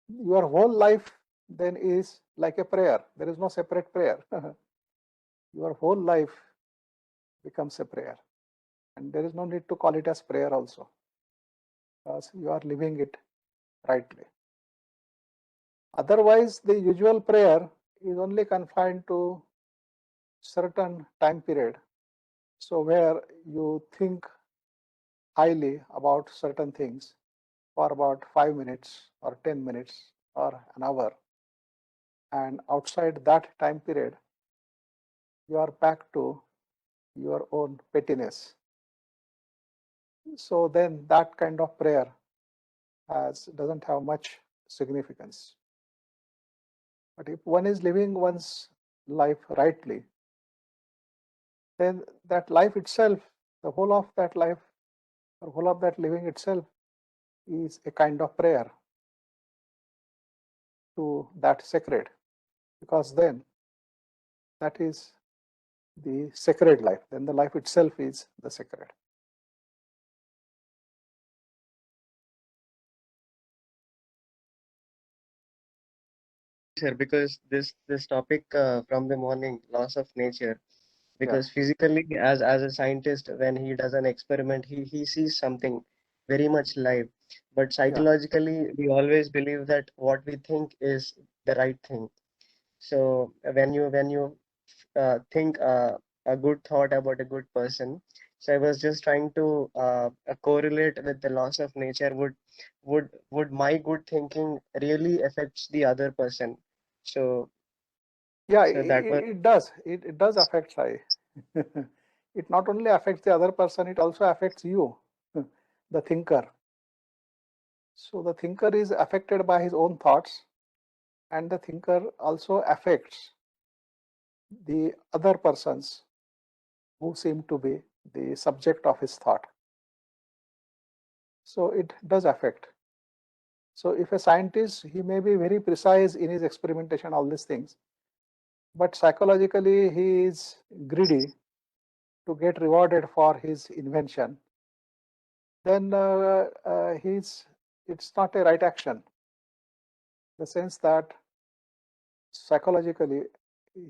your whole life then is like a prayer. There is no separate prayer. Your whole life becomes a prayer. And there is no need to call it as prayer also, because you are living it rightly. Otherwise, the usual prayer is only confined to certain time period. So where you think highly about certain things for about 5 minutes or 10 minutes or an hour. And outside that time period, you are back to your own pettiness. So then that kind of prayer doesn't have much significance. But if one is living one's life rightly, then that life itself, the whole of that life, or whole of that living itself is a kind of prayer to that sacred, because then that is the sacred life. Then the life itself is the sacred. Sir, because this topic from the morning, loss of nature, Yeah, because physically as a scientist, when he does an experiment, he sees something very much live, but yeah, psychologically we always believe that what we think is the right thing. So when you think a good thought about a good person, so I was just trying to correlate with the loss of nature. Would my good thinking really affects the other person? So yeah. so that was. It does. It does affect Sai. It not only affects the other person, it also affects you, the thinker. So the thinker is affected by his own thoughts, and the thinker also affects the other persons who seem to be the subject of his thought. So it does affect. So if a scientist, he may be very precise in his experimentation, all these things, but psychologically he is greedy to get rewarded for his invention, then it's not a right action. In the sense that psychologically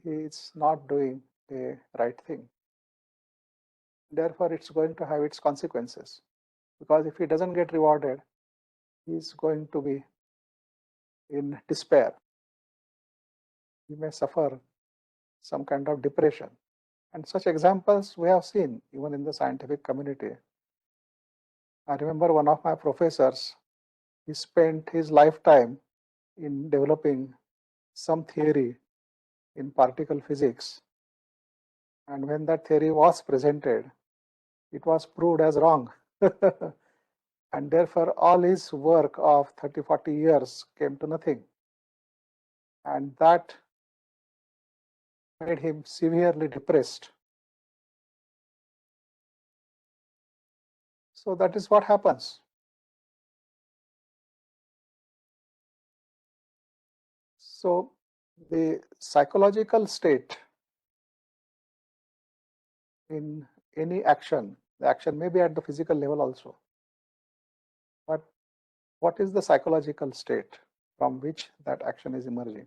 he is not doing a right thing. Therefore, it's going to have its consequences. because if he doesn't get rewarded, he's going to be in despair. He may suffer some kind of depression. And such examples we have seen even in the scientific community. I remember one of my professors, he spent his lifetime in developing some theory in particle physics. And when that theory was presented, it was proved as wrong. And therefore, all his work of 30, 40 years came to nothing. And that made him severely depressed. So that is what happens. So the psychological state in any action, the action may be at the physical level also, but what is the psychological state from which that action is emerging?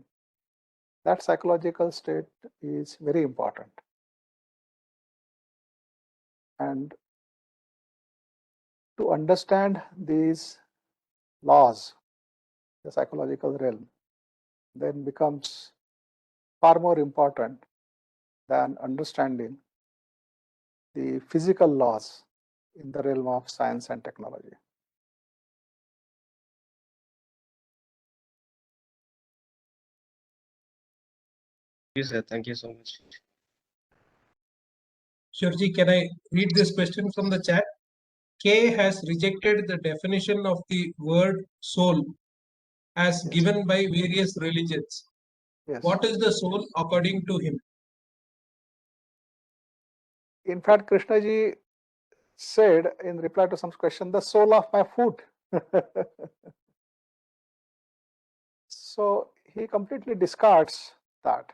That psychological state is very important. And to understand these laws, the psychological realm, then becomes far more important than understanding the physical laws in the realm of science and technology. You sir. Thank you so much. Shurji, can I read this question from the chat? K has rejected the definition of the word soul as Yes. given by various religions. Yes. What is the soul according to him? In fact, Krishnaji said in reply to some question, the soul of my foot. So he completely discards that.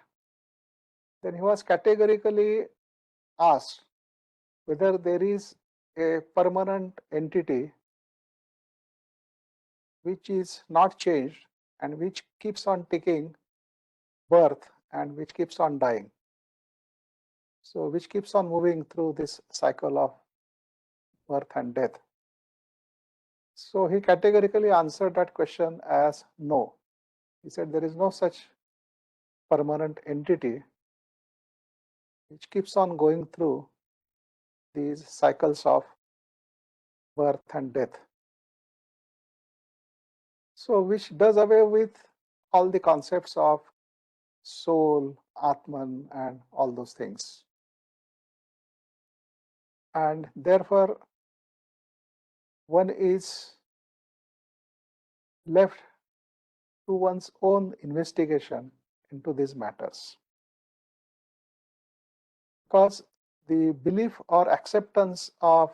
Then he was categorically asked whether there is a permanent entity which is not changed and which keeps on taking birth and which keeps on dying. So which keeps on moving through this cycle of birth and death. So he categorically answered that question as no. He said there is no such permanent entity which keeps on going through these cycles of birth and death. So which does away with all the concepts of soul, atman, and all those things. And therefore, one is left to one's own investigation into these matters. Because the belief or acceptance of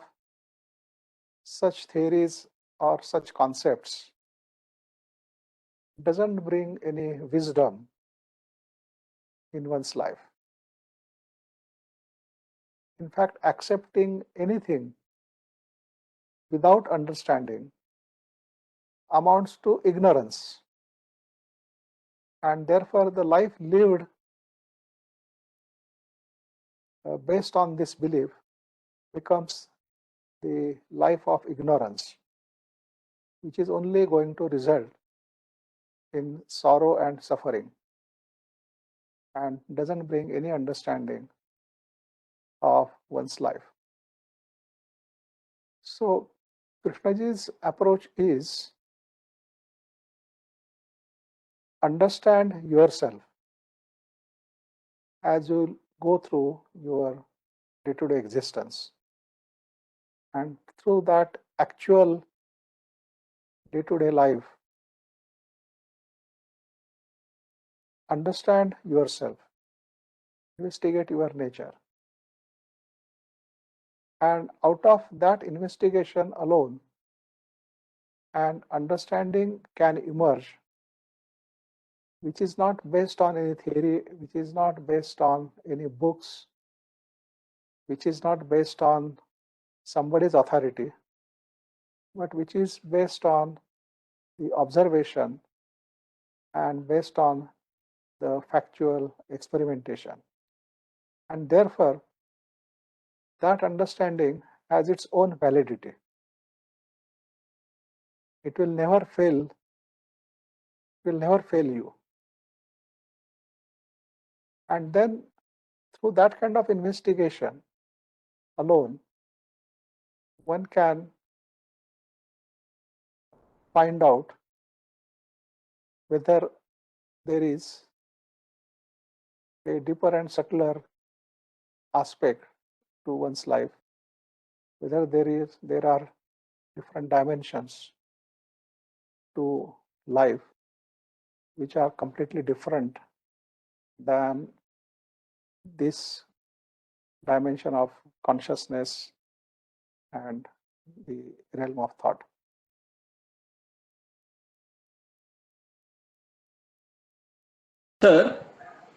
such theories or such concepts doesn't bring any wisdom in one's life. In fact, accepting anything without understanding amounts to ignorance. And therefore, the life lived based on this belief becomes the life of ignorance, which is only going to result in sorrow and suffering and doesn't bring any understanding of one's life. So Krishnaji's approach is understand yourself as you go through your day-to-day existence. And through that actual day-to-day life, understand yourself, investigate your nature. And out of that investigation alone, an understanding can emerge, which is not based on any theory, which is not based on any books, which is not based on somebody's authority, but which is based on the observation and based on the factual experimentation. And therefore, that understanding has its own validity. it will never fail. It will never fail you. And then through that kind of investigation alone, one can find out whether there is a deeper and subtler aspect to one's life, whether there are different dimensions to life which are completely different than this dimension of consciousness and the realm of thought. Sir,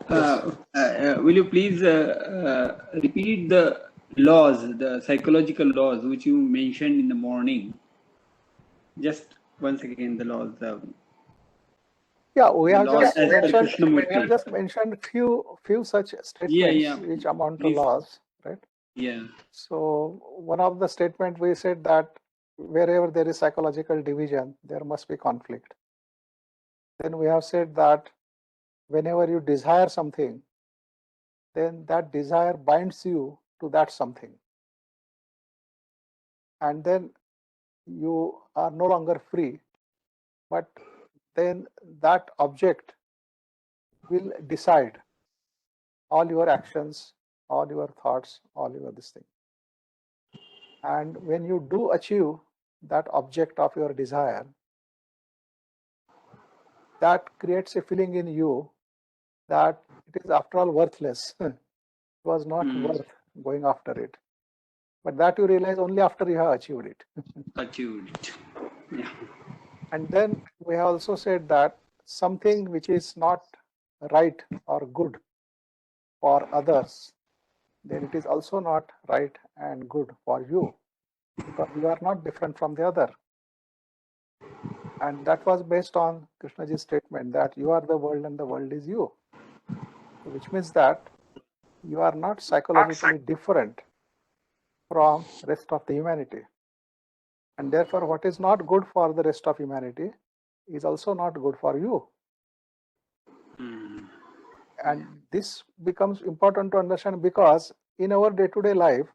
Yes. will you please repeat the laws, the psychological laws which you mentioned in the morning? Just once again, the laws. Yeah, we have laws just mentioned Krishnamurti. few such statements which amount to Please. laws, right? Yeah. So one of the statement we said that wherever there is psychological division, there must be conflict. Then we have said that whenever you desire something, then that desire binds you to that something. And then you are no longer free, but then that object will decide all your actions, all your thoughts, all your this thing. And when you do achieve that object of your desire, that creates a feeling in you that it is after all worthless. It was not worth going after it. But that you realize only after you have achieved it. Achieved it. Yeah. And then we have also said that something which is not right or good for others, then it is also not right and good for you, because you are not different from the other. And that was based on Krishnaji's statement that you are the world and the world is you, which means that you are not psychologically different from rest of the humanity. And therefore, what is not good for the rest of humanity is also not good for you. And this becomes important to understand because in our day-to-day life,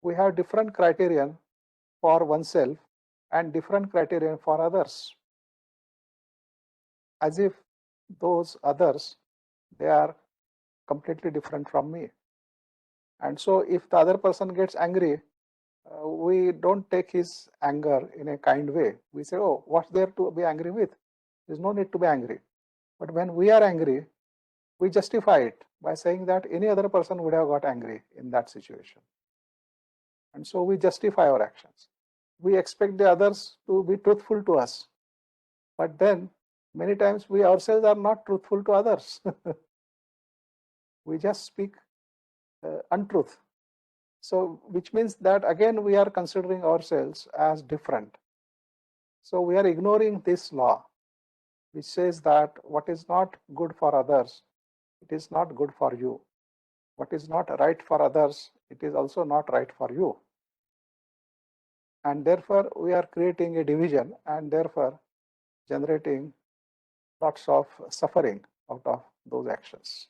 we have different criterion for oneself and different criterion for others. As if those others, they are completely different from me. And so if the other person gets angry, we don't take his anger in a kind way. We say, oh, what's there to be angry with? There's no need to be angry. But when we are angry, we justify it by saying that any other person would have got angry in that situation. And so we justify our actions. We expect the others to be truthful to us. But then many times we ourselves are not truthful to others. We just speak untruth. So which means that again we are considering ourselves as different. So we are ignoring this law, which says that what is not good for others, it is not good for you. What is not right for others, it is also not right for you. And therefore, we are creating a division and therefore generating lots of suffering out of those actions.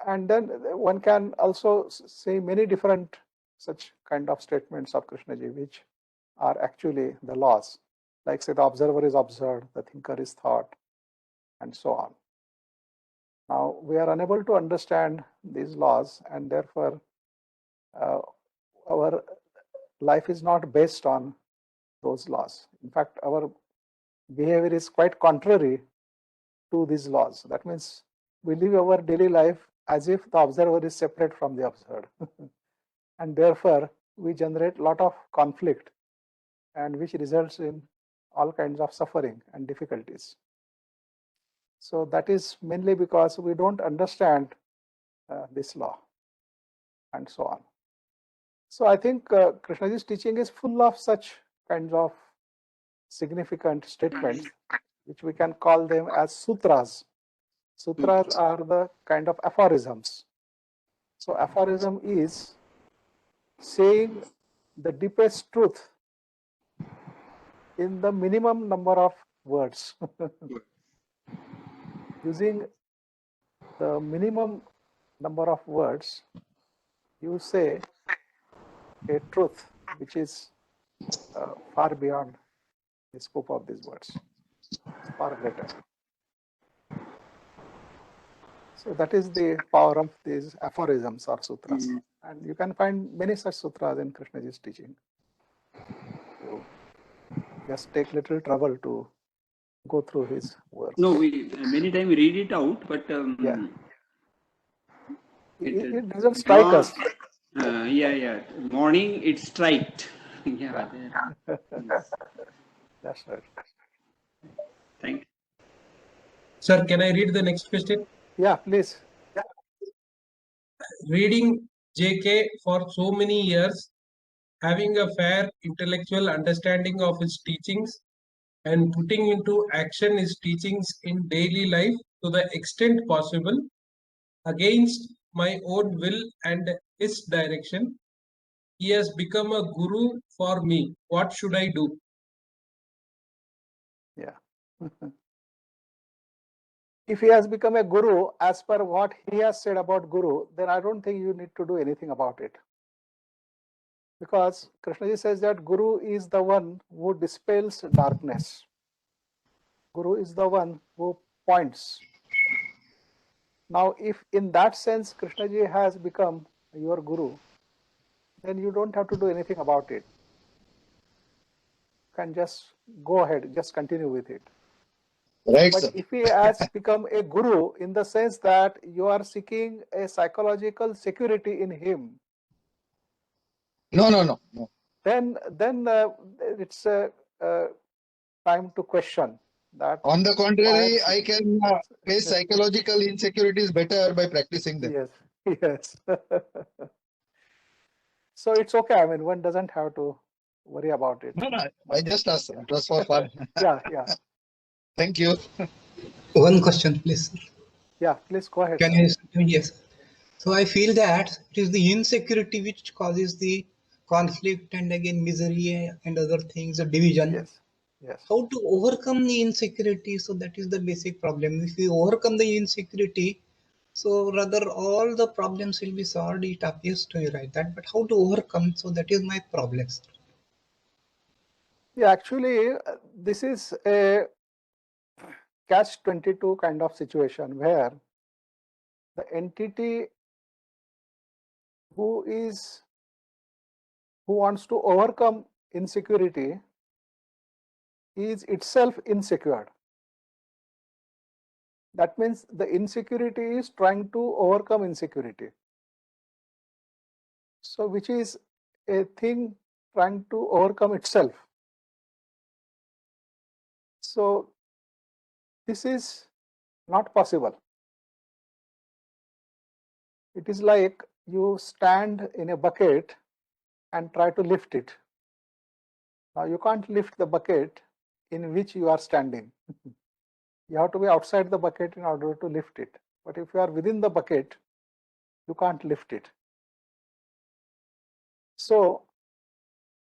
And then one can also say many different such kind of statements of Krishnaji, which are actually the laws. Like say the observer is observed, the thinker is thought, and so on. Now, we are unable to understand these laws, and therefore our life is not based on those laws. In fact, our behavior is quite contrary to these laws. That means we live our daily life as if the observer is separate from the observed. And therefore, we generate a lot of conflict, and which results in all kinds of suffering and difficulties. So that is mainly because we don't understand this law and so on. So I think Krishnaji's teaching is full of such kinds of significant statements, which we can call them as sutras. Sutras are the kind of aphorisms. So aphorism is saying the deepest truth in the minimum number of words. Using the minimum number of words, you say a truth which is far beyond the scope of these words. It's far greater. So that is the power of these aphorisms or sutras. And you can find many such sutras in Krishnaji's teaching. So just take little trouble to go through his works. No, we many times we read it out, but Yeah. It doesn't strike dawn, us. yeah. Morning it striked. Yeah. That's right. Thank you. Sir, can I read the next question? Yeah, please. Reading JK for so many years, having a fair intellectual understanding of his teachings, and putting into action his teachings in daily life to the extent possible, against my own will and his direction, he has become a guru for me. What should I do? Yeah. If he has become a guru as per what he has said about guru, then I don't think you need to do anything about it. Because Krishnaji says that guru is the one who dispels darkness. Guru is the one who points. Now, if in that sense Krishnaji has become your guru, then you don't have to do anything about it. You can just go ahead, just continue with it. Right, But sir. if he has become a guru in the sense that you are seeking a psychological security in him, No. then it's time to question that. On the why contrary, I'm I can face psychological insecurities better by practicing them. Yes, yes. So it's okay. I mean, one doesn't have to worry about it. No, I just asked. It was for fun. Yeah. Thank you. One question, please. Yeah, please go ahead, Can sir. you? Yes. So I feel that it is the insecurity which causes the conflict and again misery and other things, the division. Yes. How to overcome the insecurity? So that is the basic problem. If we overcome the insecurity, so rather all the problems will be solved. It appears to me right that, but how to overcome? So that is my problem, sir. Yeah, actually, this is a catch-22 kind of situation where the entity who wants to overcome insecurity is itself insecure. That means the insecurity is trying to overcome insecurity. So which is a thing trying to overcome itself. So this is not possible. It is like you stand in a bucket and try to lift it. Now you can't lift the bucket in which you are standing. You have to be outside the bucket in order to lift it. But if you are within the bucket, you can't lift it. So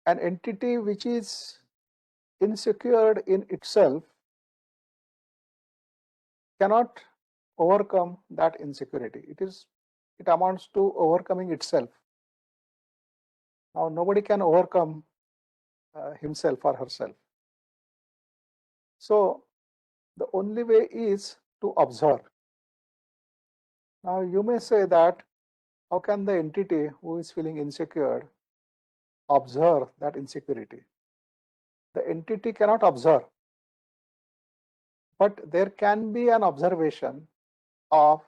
an entity which is insecure in itself cannot overcome that insecurity. It amounts to overcoming itself. Now nobody can overcome himself or herself. So the only way is to observe. Now you may say that how can the entity who is feeling insecure observe that insecurity? The entity cannot observe, but there can be an observation of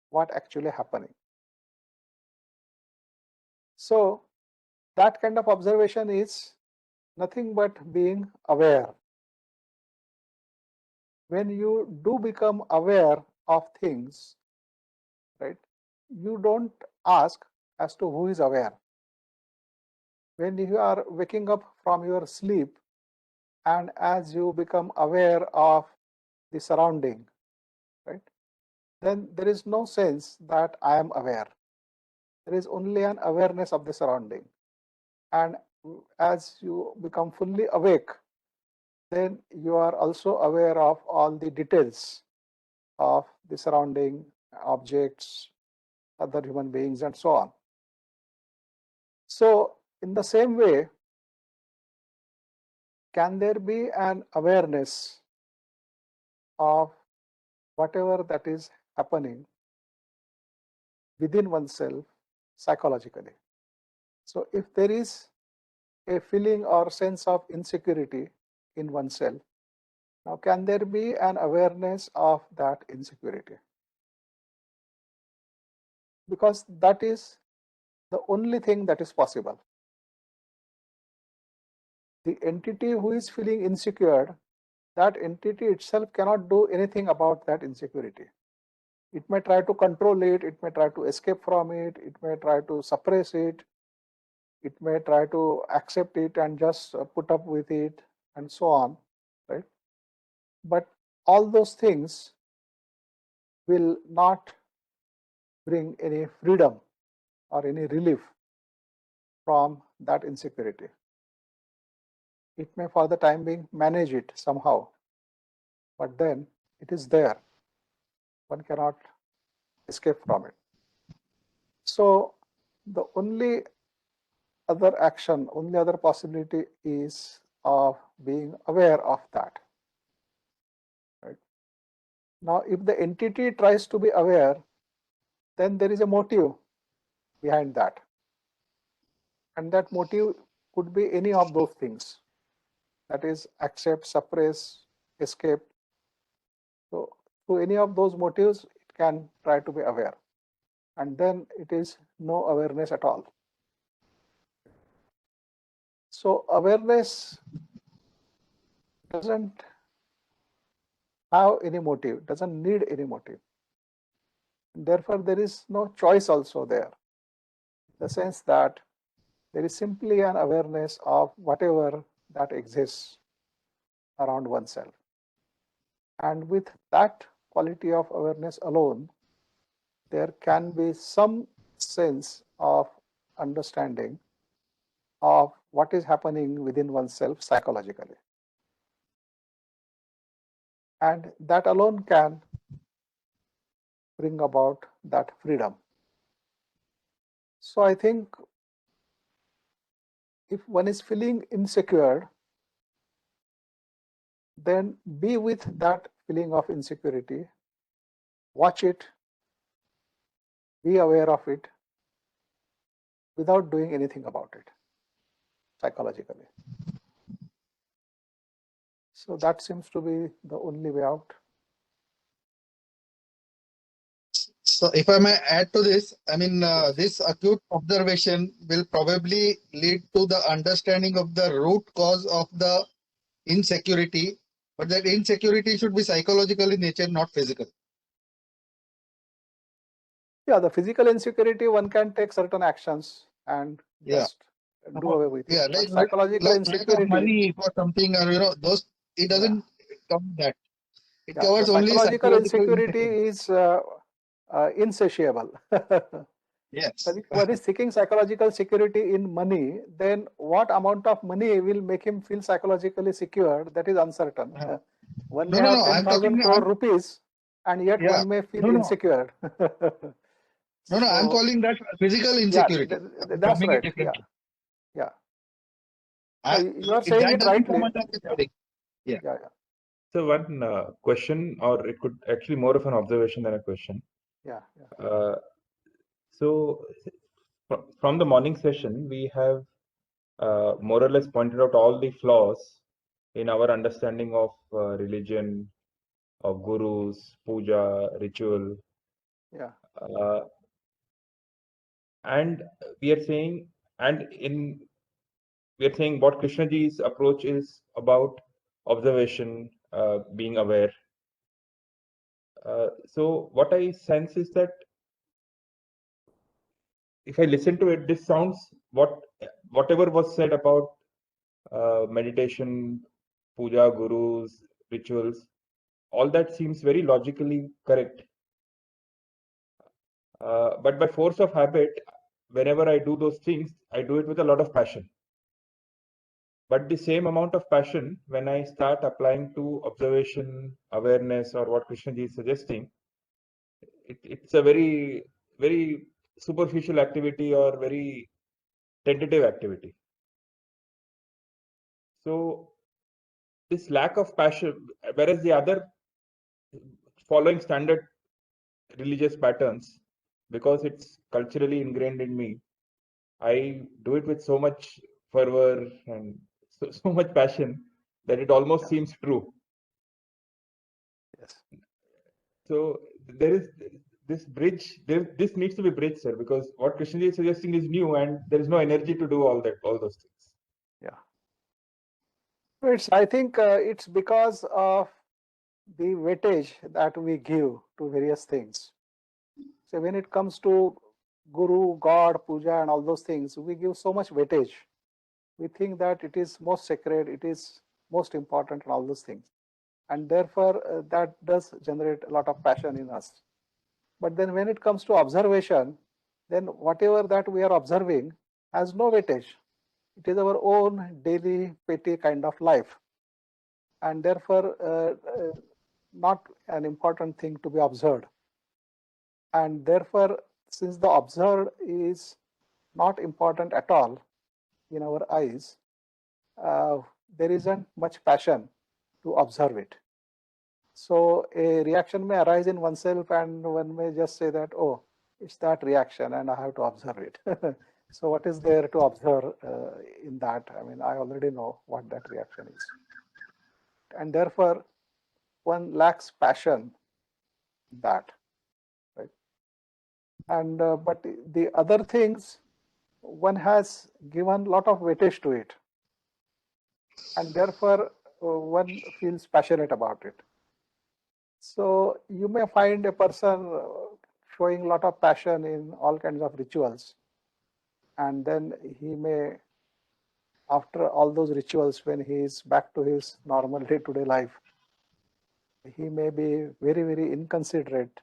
what actually happening. So that kind of observation is nothing but being aware. When you do become aware of things, right, you don't ask as to who is aware. When you are waking up from your sleep and as you become aware of the surrounding, right, then there is no sense that I am aware. There is only an awareness of the surrounding. And as you become fully awake, then you are also aware of all the details of the surrounding objects, other human beings, and so on. So, in the same way, can there be an awareness of whatever that is happening within oneself psychologically? So, if there is a feeling or sense of insecurity in oneself, now can there be an awareness of that insecurity? Because that is the only thing that is possible. The entity who is feeling insecure, that entity itself cannot do anything about that insecurity. It may try to control it, it may try to escape from it, it may try to suppress it, it may try to accept it and just put up with it, and so on, right? But all those things will not bring any freedom or any relief from that insecurity. It may for the time being manage it somehow, but then it is there. One cannot escape from it. So the only other action, only other possibility is of being aware of that. Right? Now, if the entity tries to be aware, then there is a motive behind that. And that motive could be any of those things. That is, accept, suppress, escape. So, through any of those motives, it can try to be aware. And then it is no awareness at all. So, awareness doesn't have any motive, doesn't need any motive. Therefore, there is no choice also there. In the sense that there is simply an awareness of whatever that exists around oneself. And with that quality of awareness alone, there can be some sense of understanding of what is happening within oneself psychologically. And that alone can bring about that freedom. So I think if one is feeling insecure, then be with that feeling of insecurity, watch it, be aware of it without doing anything about it psychologically. So that seems to be the only way out. So if I may add to this, I mean, this acute observation will probably lead to the understanding of the root cause of the insecurity, but that insecurity should be psychological in nature, not physical. Yeah, the physical insecurity, one can take certain actions and just do away with Yeah, it. like But psychological lack of insecurity, money for something, or those, it doesn't cover that. It yeah, the covers only psychological psychological insecurity insecurity. is insatiable. Yes. But if one is seeking psychological security in money, then what amount of money will make him feel psychologically secure? That is uncertain. One may No, have I'm 10,000 talking, crore rupees, and yet yeah, one may feel no, insecure. I'm So, calling that physical yeah, insecurity. I'm that's terming it right. Yeah, differently. yeah. No, you are If saying that it doesn't come rightly. under this heading. Yeah. Yeah, yeah, So one question, or it could actually more of an observation than a question. yeah, yeah. So from the morning session, we have more or less pointed out all the flaws in our understanding of religion, of gurus, puja, ritual. Yeah. And we are saying, we are saying what Krishnaji's approach is about observation, being aware. So what I sense is that if I listen to it, this sounds whatever was said about meditation, puja, gurus, rituals, all that seems very logically correct. But by force of habit, whenever I do those things, I do it with a lot of passion. But the same amount of passion, when I start applying to observation, awareness, or what Krishnaji is suggesting, it's a very superficial activity or very tentative activity. So this lack of passion, whereas the other, following standard religious patterns, because it's culturally ingrained in me, I do it with so much fervor and so much passion that it almost seems true. Yes. So there is this bridge. This needs to be bridged, sir, because what Krishnaji is suggesting is new, and there is no energy to do all those things. Yeah. I think it's because of the weightage that we give to various things. So when it comes to Guru, God, Puja, and all those things, we give so much weightage. We think that it is most sacred, it is most important, and all those things. And therefore, that does generate a lot of passion in us. But then when it comes to observation, then whatever that we are observing has no weightage. It is our own daily petty kind of life. And therefore, not an important thing to be observed. And therefore, since the observed is not important at all in our eyes, there isn't much passion to observe it. So a reaction may arise in oneself, and one may just say that, oh, it's that reaction and I have to observe it. So what is there to observe in that? I mean, I already know what that reaction is. And therefore, one lacks passion in that, right? And but the other things, one has given a lot of weightage to it, and therefore one feels passionate about it. So you may find a person showing a lot of passion in all kinds of rituals, and then he may, after all those rituals, when he is back to his normal day-to-day life, he may be very inconsiderate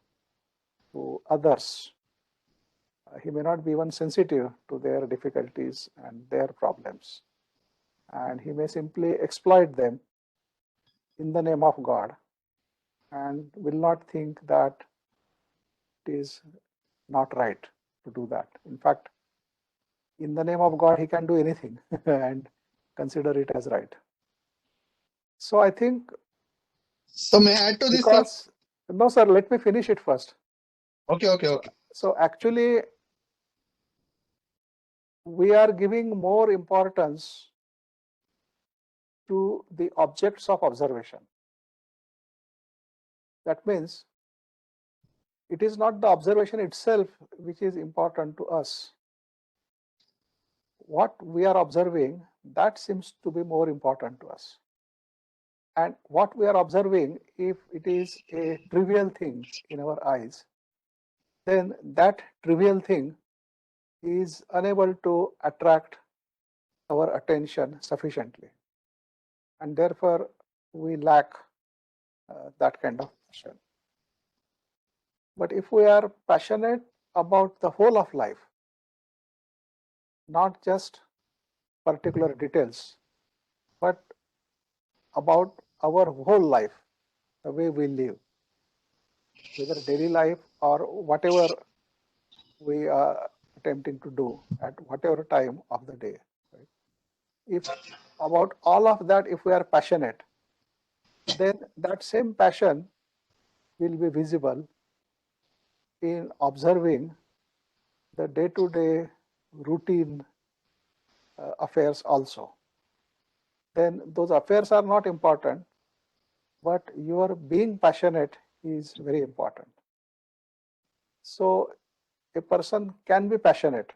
to others. He may not be even sensitive to their difficulties and their problems, and he may simply exploit them in the name of God, and will not think that it is not right to do that. In fact, in the name of God, he can do anything and consider it as right. So I think, So may I add to this, sir? because, no, sir, let me finish it first. Okay. So actually, we are giving more importance to the objects of observation. That means it is not the observation itself which is important to us. What we are observing, that seems to be more important to us. And what we are observing, if it is a trivial thing in our eyes, then that trivial thing is unable to attract our attention sufficiently. And therefore, we lack that kind of passion. But if we are passionate about the whole of life, not just particular details, but about our whole life, the way we live, whether daily life or whatever we are attempting to do at whatever time of the day. Right? If about all of that, if we are passionate, then that same passion will be visible in observing the day-to-day routine affairs also. Then those affairs are not important, but your being passionate is very important. So a person can be passionate,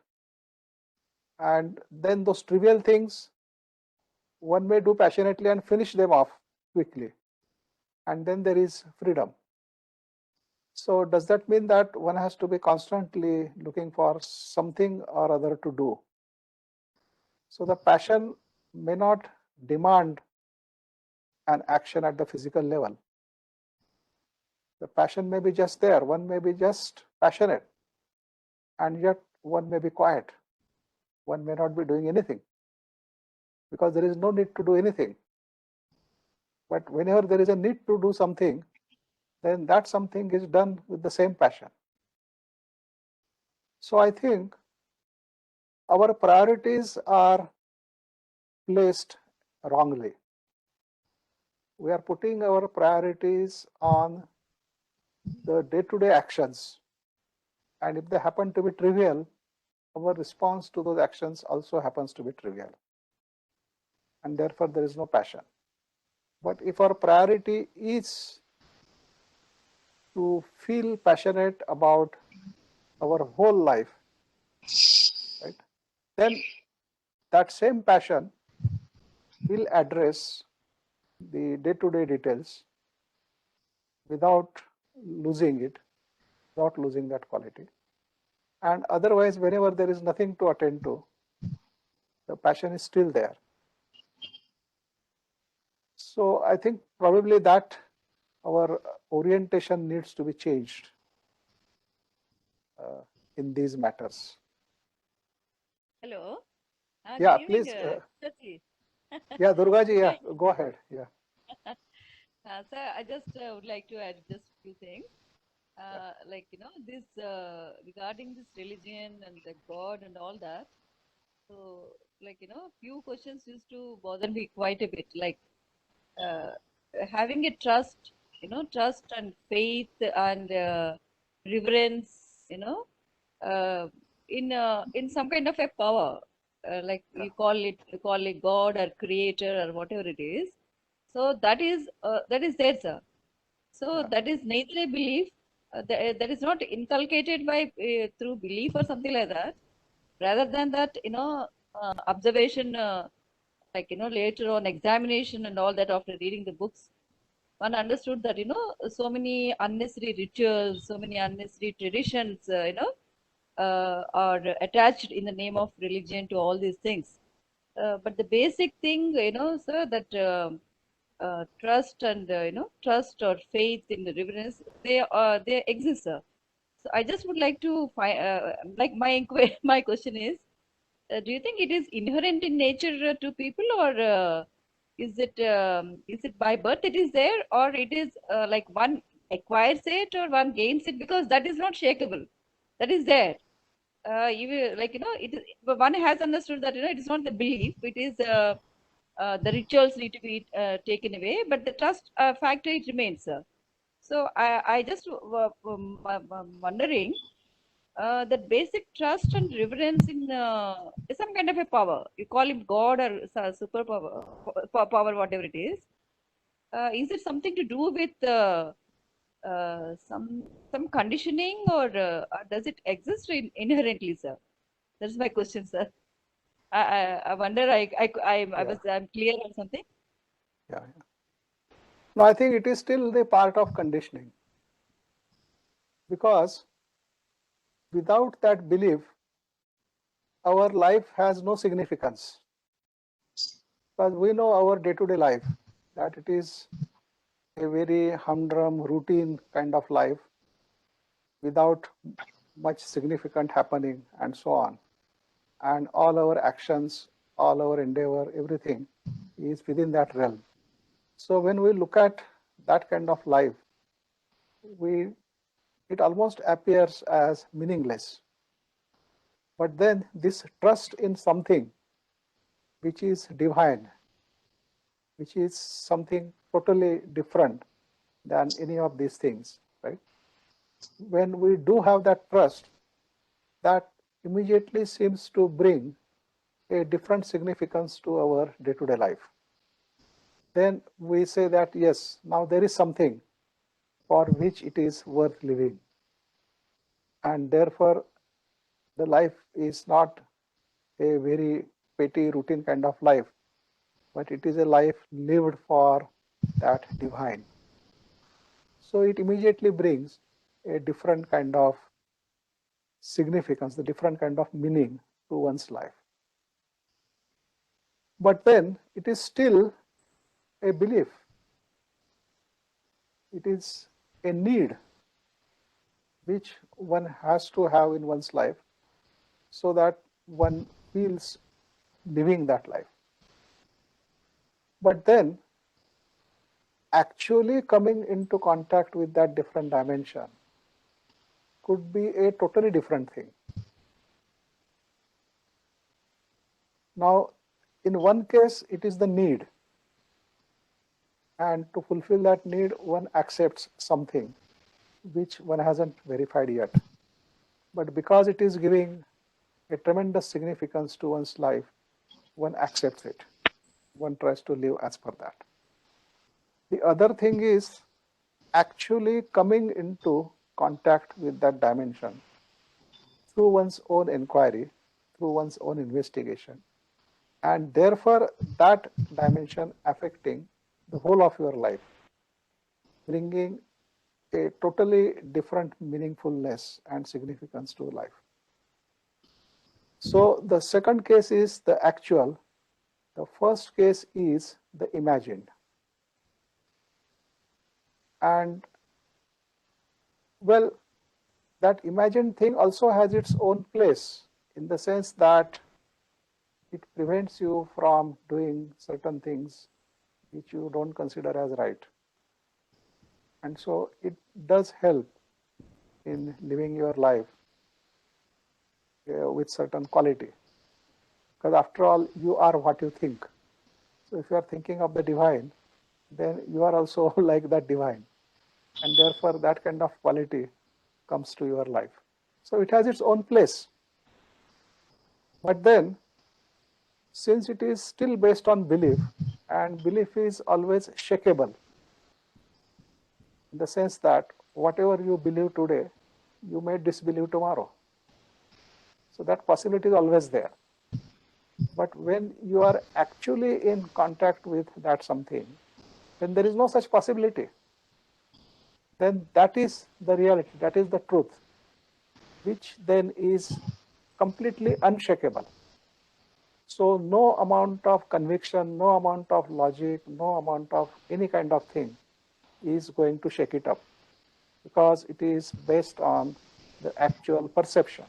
and then those trivial things one may do passionately and finish them off quickly, and then there is freedom. So does that mean that one has to be constantly looking for something or other to do? So the passion may not demand an action at the physical level. The passion may be just there. One may be just passionate, and yet one may be quiet. One may not be doing anything. because there is no need to do anything. But whenever there is a need to do something, then that something is done with the same passion. So I think our priorities are placed wrongly. We are putting our priorities on the day-to-day actions, and if they happen to be trivial, our response to those actions also happens to be trivial, and therefore there is no passion. But if our priority is to feel passionate about our whole life, right, then that same passion will address the day-to-day details without losing it, without losing that quality. And otherwise, whenever there is nothing to attend to, the passion is still there. So I think probably that our orientation needs to be changed in these matters. Hello. Yeah, Good evening, please. Shashi. Yeah, Durgaji, yeah, go ahead. Yeah. Sir, I just would like to add just a few things. Like, this regarding this religion and the God and all that. So, like, few questions used to bother me quite a bit. Like, having a trust, trust and faith and reverence, in some kind of a power, like you call it God or creator or whatever it is. So that is there, sir. So that is neither a belief, that is not inculcated by through belief or something like that. Rather than that, observation, like later on examination and all that after reading the books, one understood that so many unnecessary rituals, so many unnecessary traditions, are attached in the name of religion to all these things. But the basic thing, sir, that trust and trust or faith in the reverence, they exist, sir. So I just would like to find, like my question is, do you think it is inherent in nature to people, or is it by birth it is there, or it is like one acquires it or one gains it, because that is not shakable, that is there. Like it is, but one has understood that it is not the belief, it is the rituals need to be taken away, but the trust factor it remains, sir. So I just wondering, that basic trust and reverence in some kind of a power. You call him God or super power, power, whatever it is. Is it something to do with some conditioning, or does it exist inherently, sir? That's my question, sir. I wonder. I'm clear on something. Yeah. No, I think it is still the part of conditioning, because without that belief, our life has no significance. Because we know our day-to-day life, that it is a very humdrum, routine kind of life without much significant happening and so on. And all our actions, all our endeavor, everything is within that realm. So when we look at that kind of life, it almost appears as meaningless. But then this trust in something which is divine, which is something totally different than any of these things, right? When we do have that trust, that immediately seems to bring a different significance to our day-to-day life. Then we say that, yes, now there is something for which it is worth living. And therefore, the life is not a very petty routine kind of life, but it is a life lived for that divine. So it immediately brings a different kind of significance, the different kind of meaning to one's life. But then it is still a belief. It is a need which one has to have in one's life so that one feels living that life. But then actually coming into contact with that different dimension could be a totally different thing. Now, in one case, it is the need, and to fulfill that need, one accepts something which one hasn't verified yet. But because it is giving a tremendous significance to one's life, one accepts it. One tries to live as per that. The other thing is actually coming into contact with that dimension through one's own inquiry, through one's own investigation, and therefore that dimension affecting the whole of your life, bringing a totally different meaningfulness and significance to life. So the second case is the actual. The first case is the imagined. And well, that imagined thing also has its own place in the sense that it prevents you from doing certain things which you don't consider as right. And so it does help in living your life with certain quality. Because after all, you are what you think. So if you are thinking of the divine, then you are also like that divine. And therefore that kind of quality comes to your life. So it has its own place. But then, since it is still based on belief, and belief is always shakeable, in the sense that whatever you believe today, you may disbelieve tomorrow. So that possibility is always there. But when you are actually in contact with that something, then there is no such possibility. Then that is the reality, that is the truth, which then is completely unshakable. So no amount of conviction, no amount of logic, no amount of any kind of thing is going to shake it up, because it is based on the actual perception.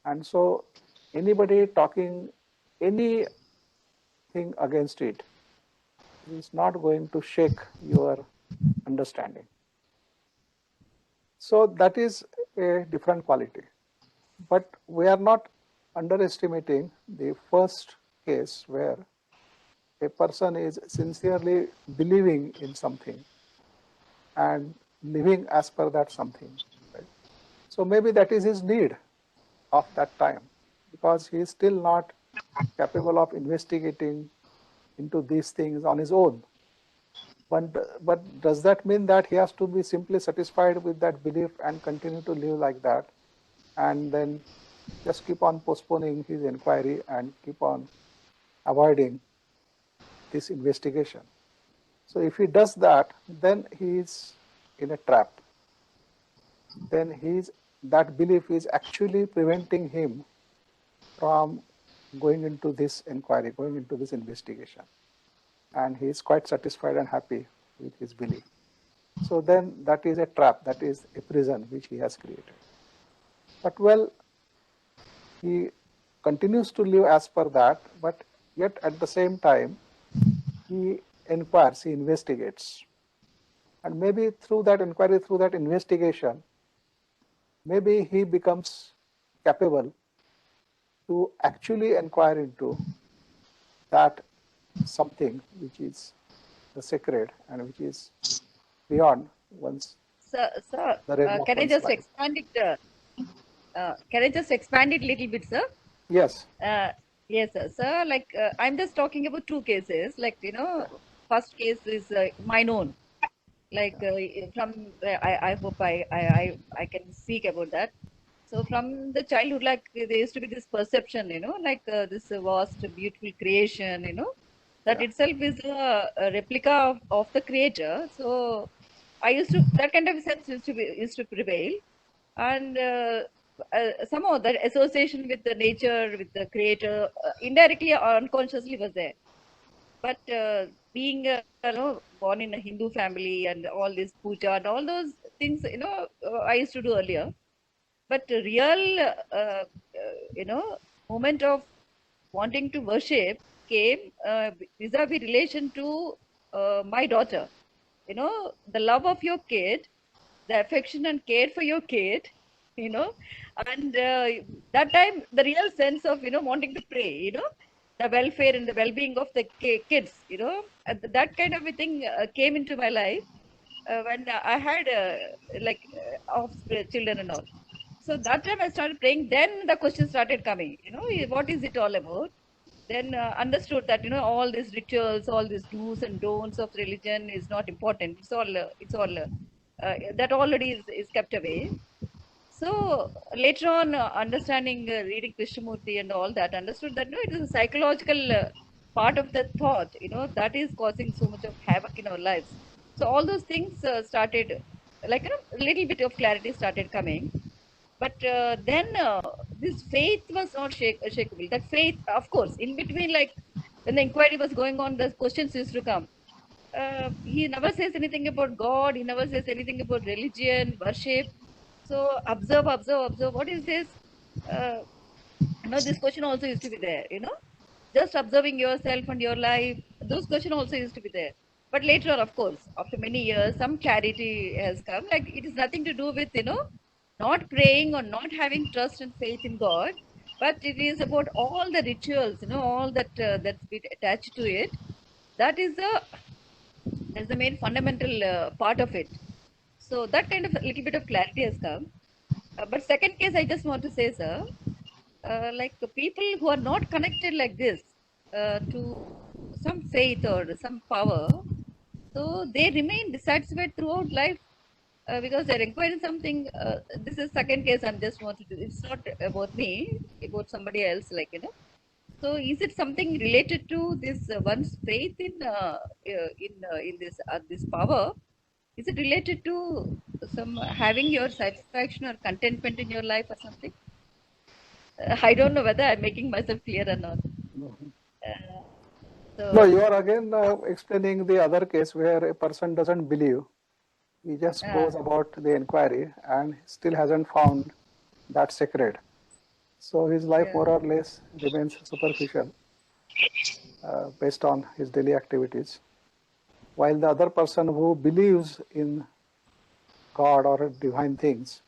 And so anybody talking anything against it is not going to shake your understanding. So that is a different quality. But we are not underestimating the first case where a person is sincerely believing in something and living as per that something. Right? So maybe that is his need of that time, because he is still not capable of investigating into these things on his own. But does that mean that he has to be simply satisfied with that belief and continue to live like that, and then just keep on postponing his inquiry and keep on avoiding this investigation? So if he does that, then he is in a trap. Then that belief is actually preventing him from going into this inquiry, going into this investigation. And he is quite satisfied and happy with his belief. So then that is a trap, that is a prison which he has created. But well, he continues to live as per that, but yet at the same time, he inquires, he investigates. And maybe through that inquiry, through that investigation, maybe he becomes capable to actually inquire into that something which is the sacred and which is beyond one's Sir, the realm of can I one's just life. expand it? Can I just expand it a little bit, sir? Yes. Yes, sir. Sir, like I'm just talking about two cases. Like first case is mine own. Like from I hope I can speak about that. So from the childhood, like there used to be this perception, like this vast, beautiful creation, that Yeah. itself is a replica of the creator. So I used to, that kind of sense used to prevail, and somehow that association with the nature, with the creator, indirectly or unconsciously was there. But being born in a Hindu family and all this puja and all those things, I used to do earlier. But real, moment of wanting to worship came vis-a-vis relation to my daughter. You know, the love of your kid, the affection and care for your kid, you know, and that time the real sense of, you know, wanting to pray, you know, the welfare and the well-being of the kids, you know, that kind of a thing came into my life when I had children and all. So that time I started praying. Then the questions started coming. You know, what is it all about? Then understood that, you know, all these rituals, all these do's and don'ts of religion is not important. That already is kept away. So later on, understanding, reading Krishnamurti and all that, understood that no, it is a psychological part of the thought, you know, that is causing so much of havoc in our lives. So all those things started, like, you know, a little bit of clarity started coming. But then this faith was not shakeable. That faith, of course, in between, like when the inquiry was going on, the questions used to come. He never says anything about God. He never says anything about religion, worship. So observe, observe, observe. What is this? Uh, this question also used to be there. You know, just observing yourself and your life. Those questions also used to be there. But later on, of course, after many years, some clarity has come. Like it is nothing to do with, you know, not praying or not having trust and faith in God, but it is about all the rituals, you know, all that that's been attached to it. That is the main fundamental part of it. So that kind of a little bit of clarity has come. But second case, I just want to say, sir, like people who are not connected like this to some faith or some power, so they remain dissatisfied throughout life because they're inquiring something. This is second case I'm just wanted to. It's not about me, about somebody else, like, you know. So is it something related to this one's faith in this power? Is it related to some having your satisfaction or contentment in your life or something? I don't know whether I'm making myself clear or not. Mhm. Uh, No, so you are again explaining the other case where a person doesn't believe. He just uh, goes about the inquiry and still hasn't found that sacred. So his life yeah, more or less remains superficial based on his daily activities. While the other person who believes in God or divine things,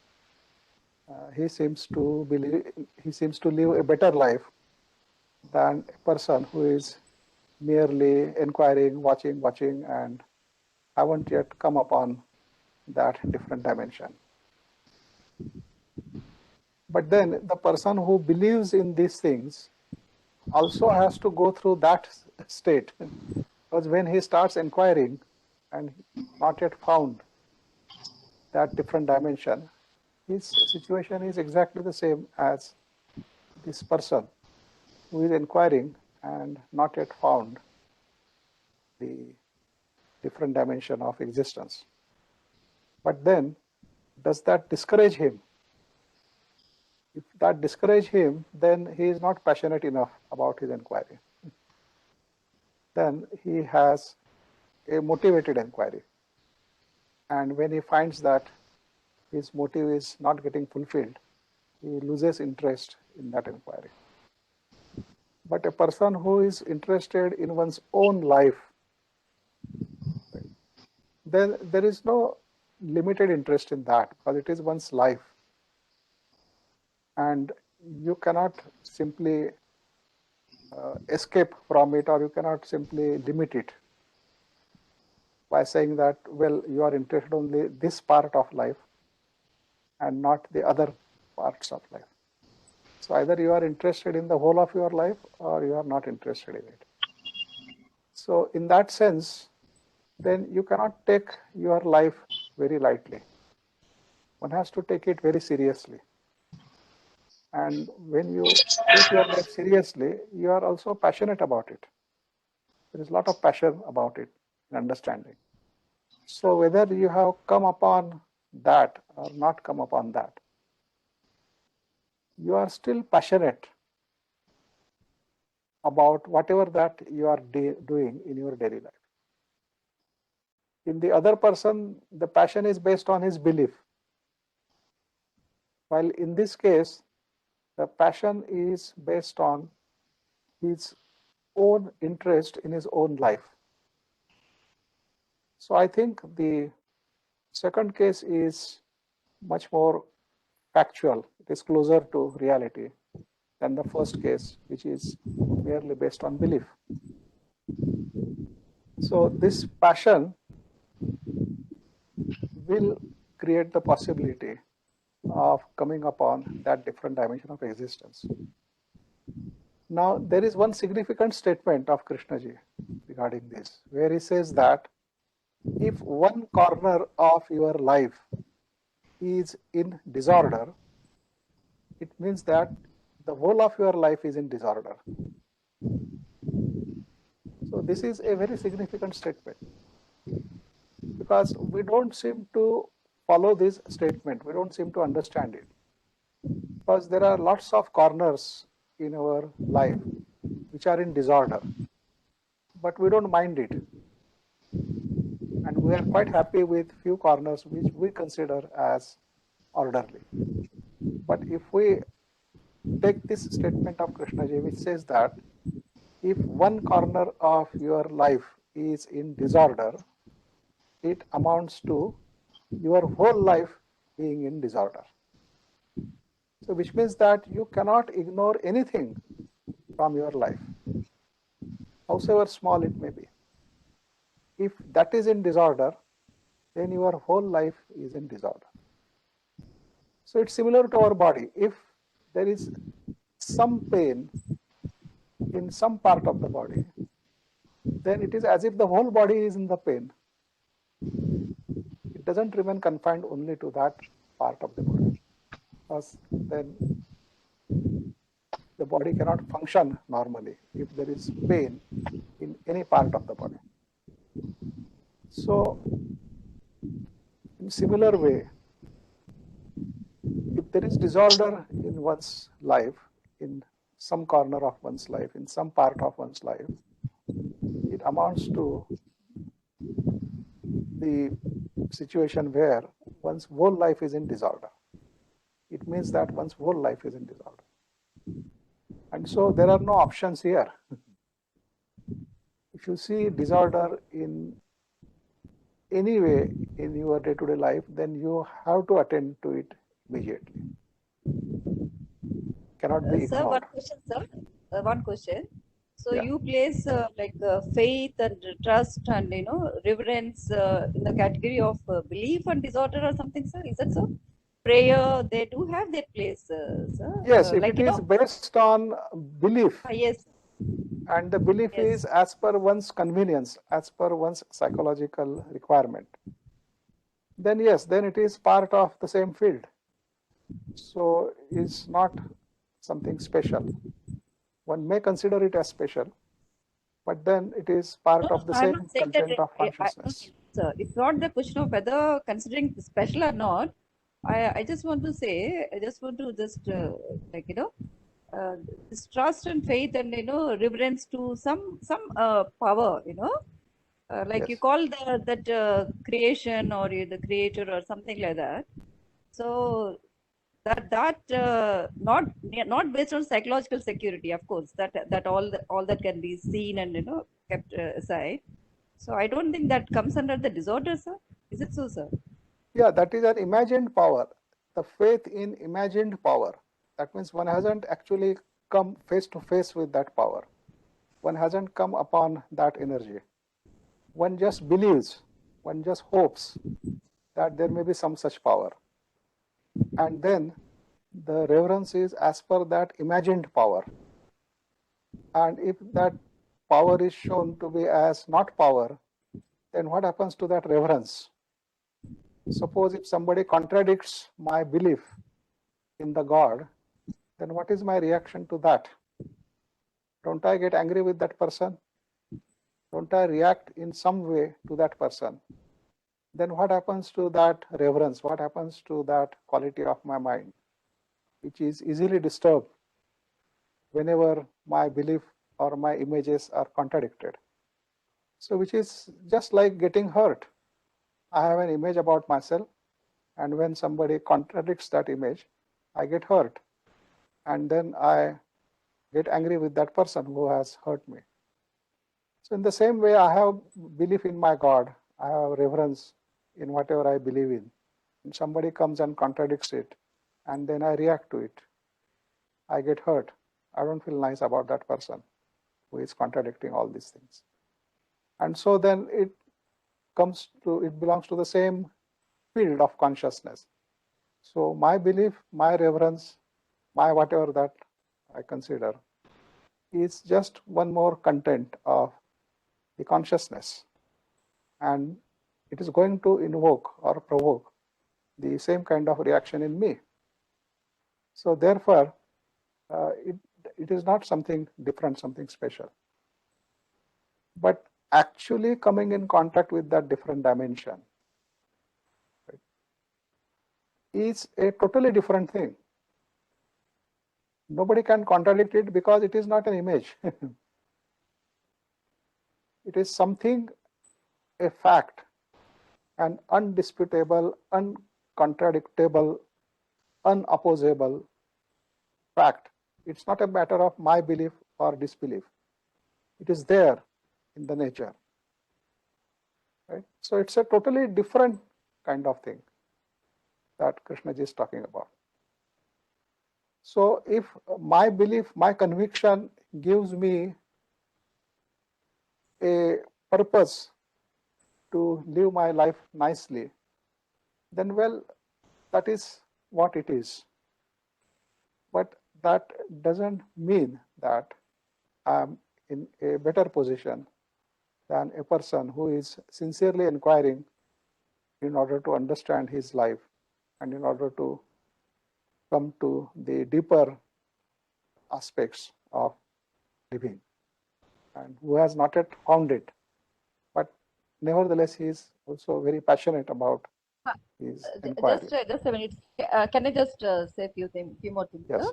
he seems to live a better life than a person who is merely inquiring, watching, and haven't yet come upon that different dimension. But then the person who believes in these things also has to go through that state, because when he starts inquiring and not yet found that different dimension, his situation is exactly the same as this person who is inquiring and not yet found the different dimension of existence. But then, does that discourage him? If that discourages him, then he is not passionate enough about his inquiry. Then he has a motivated inquiry. And when he finds that his motive is not getting fulfilled, he loses interest in that inquiry. But a person who is interested in one's own life, then there is no limited interest in that because it is one's life. And you cannot simply escape from it, or you cannot simply limit it by saying that, well, you are interested only this part of life and not the other parts of life. So either you are interested in the whole of your life or you are not interested in it. So in that sense, then you cannot take your life very lightly. One has to take it very seriously. And when you take your life seriously, you are also passionate about it. There is a lot of passion about it and understanding. So whether you have come upon that or not come upon that, you are still passionate about whatever that you are doing in your daily life. In the other person, the passion is based on his belief. While in this case, the passion is based on his own interest in his own life. So I think the second case is much more factual. It is closer to reality than the first case, which is merely based on belief. So this passion will create the possibility of coming upon that different dimension of existence. Now, there is one significant statement of Krishnaji regarding this, where he says that if one corner of your life is in disorder, it means that the whole of your life is in disorder. So this is a very significant statement, because we don't seem to follow this statement. We don't seem to understand it, because there are lots of corners in our life which are in disorder, but we don't mind it. And we are quite happy with few corners which we consider as orderly. But if we take this statement of Krishnaji, which says that if one corner of your life is in disorder, it amounts to your whole life being in disorder. So which means that you cannot ignore anything from your life, however small it may be. If that is in disorder, then your whole life is in disorder. So it's similar to our body. If there is some pain in some part of the body, then it is as if the whole body is in the pain. It doesn't remain confined only to that part of the body, because then the body cannot function normally if there is pain in any part of the body. So in similar way, if there is disorder in one's life, in some corner of one's life, in some part of one's life, it amounts to the situation where one's whole life is in disorder. It means that one's whole life is in disorder. And so there are no options here. If you see disorder in any way in your day-to-day life, then you have to attend to it immediately. Cannot be Sir, one ignored. question, sir. One question. So Yeah. you place faith and trust and reverence in the category of belief and disorder or something, sir? Is that so? Prayer, they do have their place, sir. Yes, if Like it is based on belief, yes, and the belief yes. is as per one's convenience, as per one's psychological requirement, then yes, then it is part of the same field. So it's not something special. One may consider it as special, but then it is part No, of the I'm same not saying that. content of consciousness. Sir, it's not the question of whether considering special or not. I just want to say, I just want to just this trust and faith and reverence to some power, like Yes. you call that creation or the creator or something like that. So not based on psychological security, of course, that all that can be seen and kept aside. So I don't think that comes under the disorder, sir. Is it so, sir? Yeah, that is an imagined power. The faith in imagined power. That means one hasn't actually come face to face with that power. One hasn't come upon that energy. One just believes, one just hopes that there may be some such power. And then the reverence is as per that imagined power. And if that power is shown to be as not power, then what happens to that reverence? Suppose if somebody contradicts my belief in the God, then what is my reaction to that? Don't I get angry with that person? Don't I react in some way to that person? Then what happens to that reverence? What happens to that quality of my mind, which is easily disturbed whenever my belief or my images are contradicted? So which is just like getting hurt. I have an image about myself, and when somebody contradicts that image, I get hurt. And then I get angry with that person who has hurt me. So in the same way, I have belief in my God. I have reverence in whatever I believe in. And somebody comes and contradicts it, and then I react to it. I get hurt. I don't feel nice about that person who is contradicting all these things. And so then it belongs to the same field of consciousness. So my belief, my reverence, my whatever that I consider is just one more content of the consciousness. And it is going to invoke or provoke the same kind of reaction in me. So therefore, it is not something different, something special. But actually coming in contact with that different dimension, right, is a totally different thing. Nobody can contradict it because it is not an image. It is something, a fact, an undisputable, uncontradictable, unopposable fact. It's not a matter of my belief or disbelief. It is there in the nature. Right? So it's a totally different kind of thing that Krishnaji is talking about. So if my belief, my conviction gives me a purpose to live my life nicely, then well, that is what it is. But that doesn't mean that I'm in a better position than a person who is sincerely inquiring in order to understand his life and in order to come to the deeper aspects of living, and who has not yet found it. But nevertheless, he is also very passionate about his inquiry. Just a minute. Can I just say a few more things? Yes. Sir?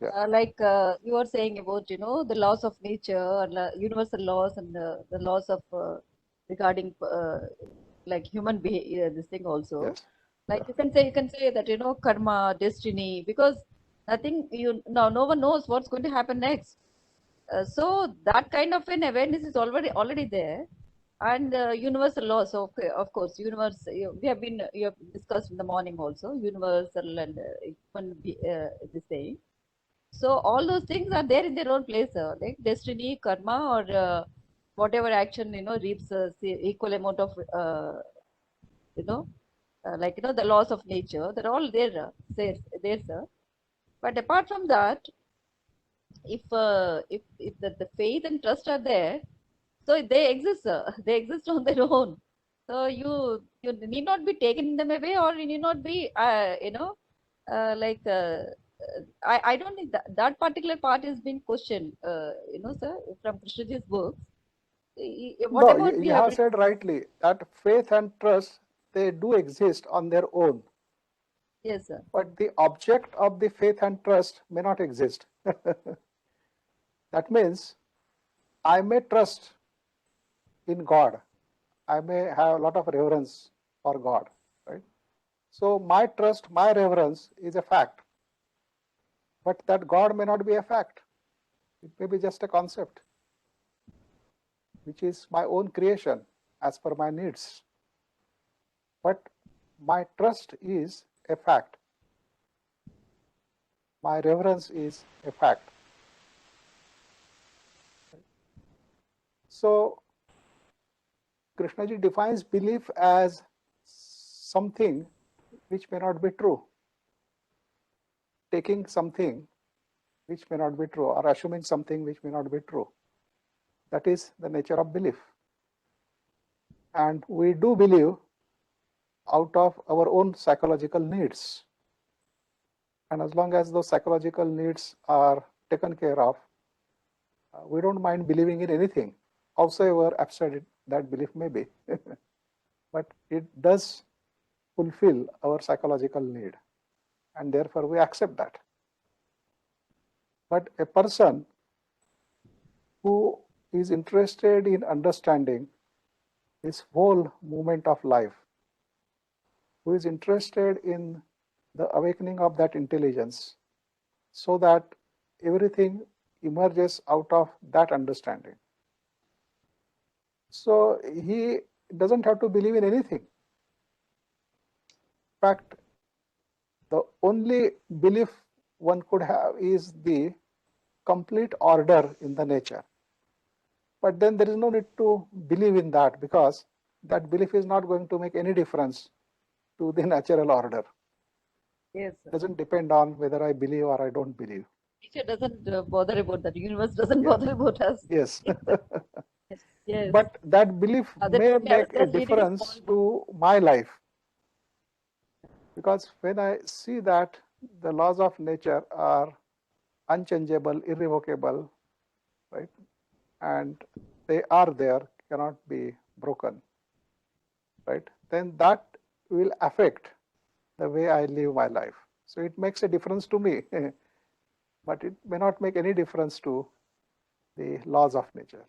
Yeah. Like you were saying about the laws of nature, universal laws, and the laws of regarding like human behavior. This thing also, Yes. like Yeah. you can say that karma, destiny, because nothing no one knows what's going to happen next. So that kind of an awareness is already there, and universal laws. So of course, universe. You have discussed in the morning also universal and human this thing. So all those things are there in their own place, like destiny, karma, or whatever action reaps equal amount of the laws of nature. They're all there, there, sir. But apart from that, if the faith and trust are there, so they exist, sir. They exist on their own. So you need not be taking them away, or you need not be like I don't think that particular part has been questioned, sir, from Krishnaji's books. What No, about we you have have said rightly that faith and trust, they do exist on their own. yes, sir. But the object of the faith and trust may not exist. That means I may trust in God. I may have a lot of reverence for God, right? So my trust, my reverence is a fact. But that God may not be a fact. It may be just a concept, which is my own creation as per my needs. But my trust is a fact. My reverence is a fact. So Krishnaji defines belief as something which may not be true. Taking something which may not be true, or assuming something which may not be true. That is the nature of belief. And we do believe out of our own psychological needs. And as long as those psychological needs are taken care of, we don't mind believing in anything, howsoever absurd that belief may be. But it does fulfill our psychological need, and therefore we accept that. But a person who is interested in understanding this whole movement of life, who is interested in the awakening of that intelligence, so that everything emerges out of that understanding, So he doesn't have to believe in anything. In fact, the only belief one could have is the complete order in the nature. But then there is no need to believe in that, because that belief is not going to make any difference to the natural order. Yes, It sir. doesn't depend on whether I believe or I don't believe. Nature doesn't bother about that. Universe doesn't Yeah. bother about us. Yes. Yes. But that belief may Otherwise, we are make a just leading a difference small to my life. Because when I see that the laws of nature are unchangeable, irrevocable, right, and they are there, cannot be broken, right, then that will affect the way I live my life. So it makes a difference to me, but it may not make any difference to the laws of nature.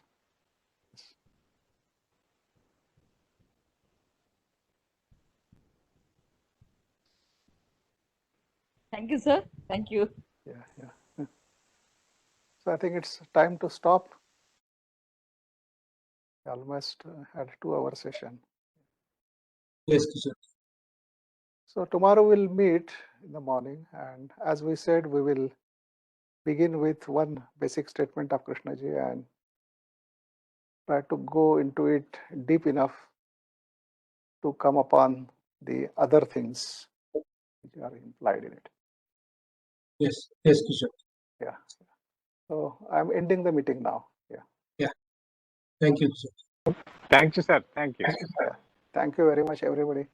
Thank you, sir. Thank you. Yeah. So I think it's time to stop. We almost had a 2-hour session. Yes, Kishore. So tomorrow we'll meet in the morning, and as we said, we will begin with one basic statement of Krishnaji and try to go into it deep enough to come upon the other things which are implied in it. Yes, yes, Kishore. Yeah. So I'm ending the meeting now. Yeah. Thank you, Kishore. Thank you, sir. Thank you. Yeah. Thank you very much, everybody.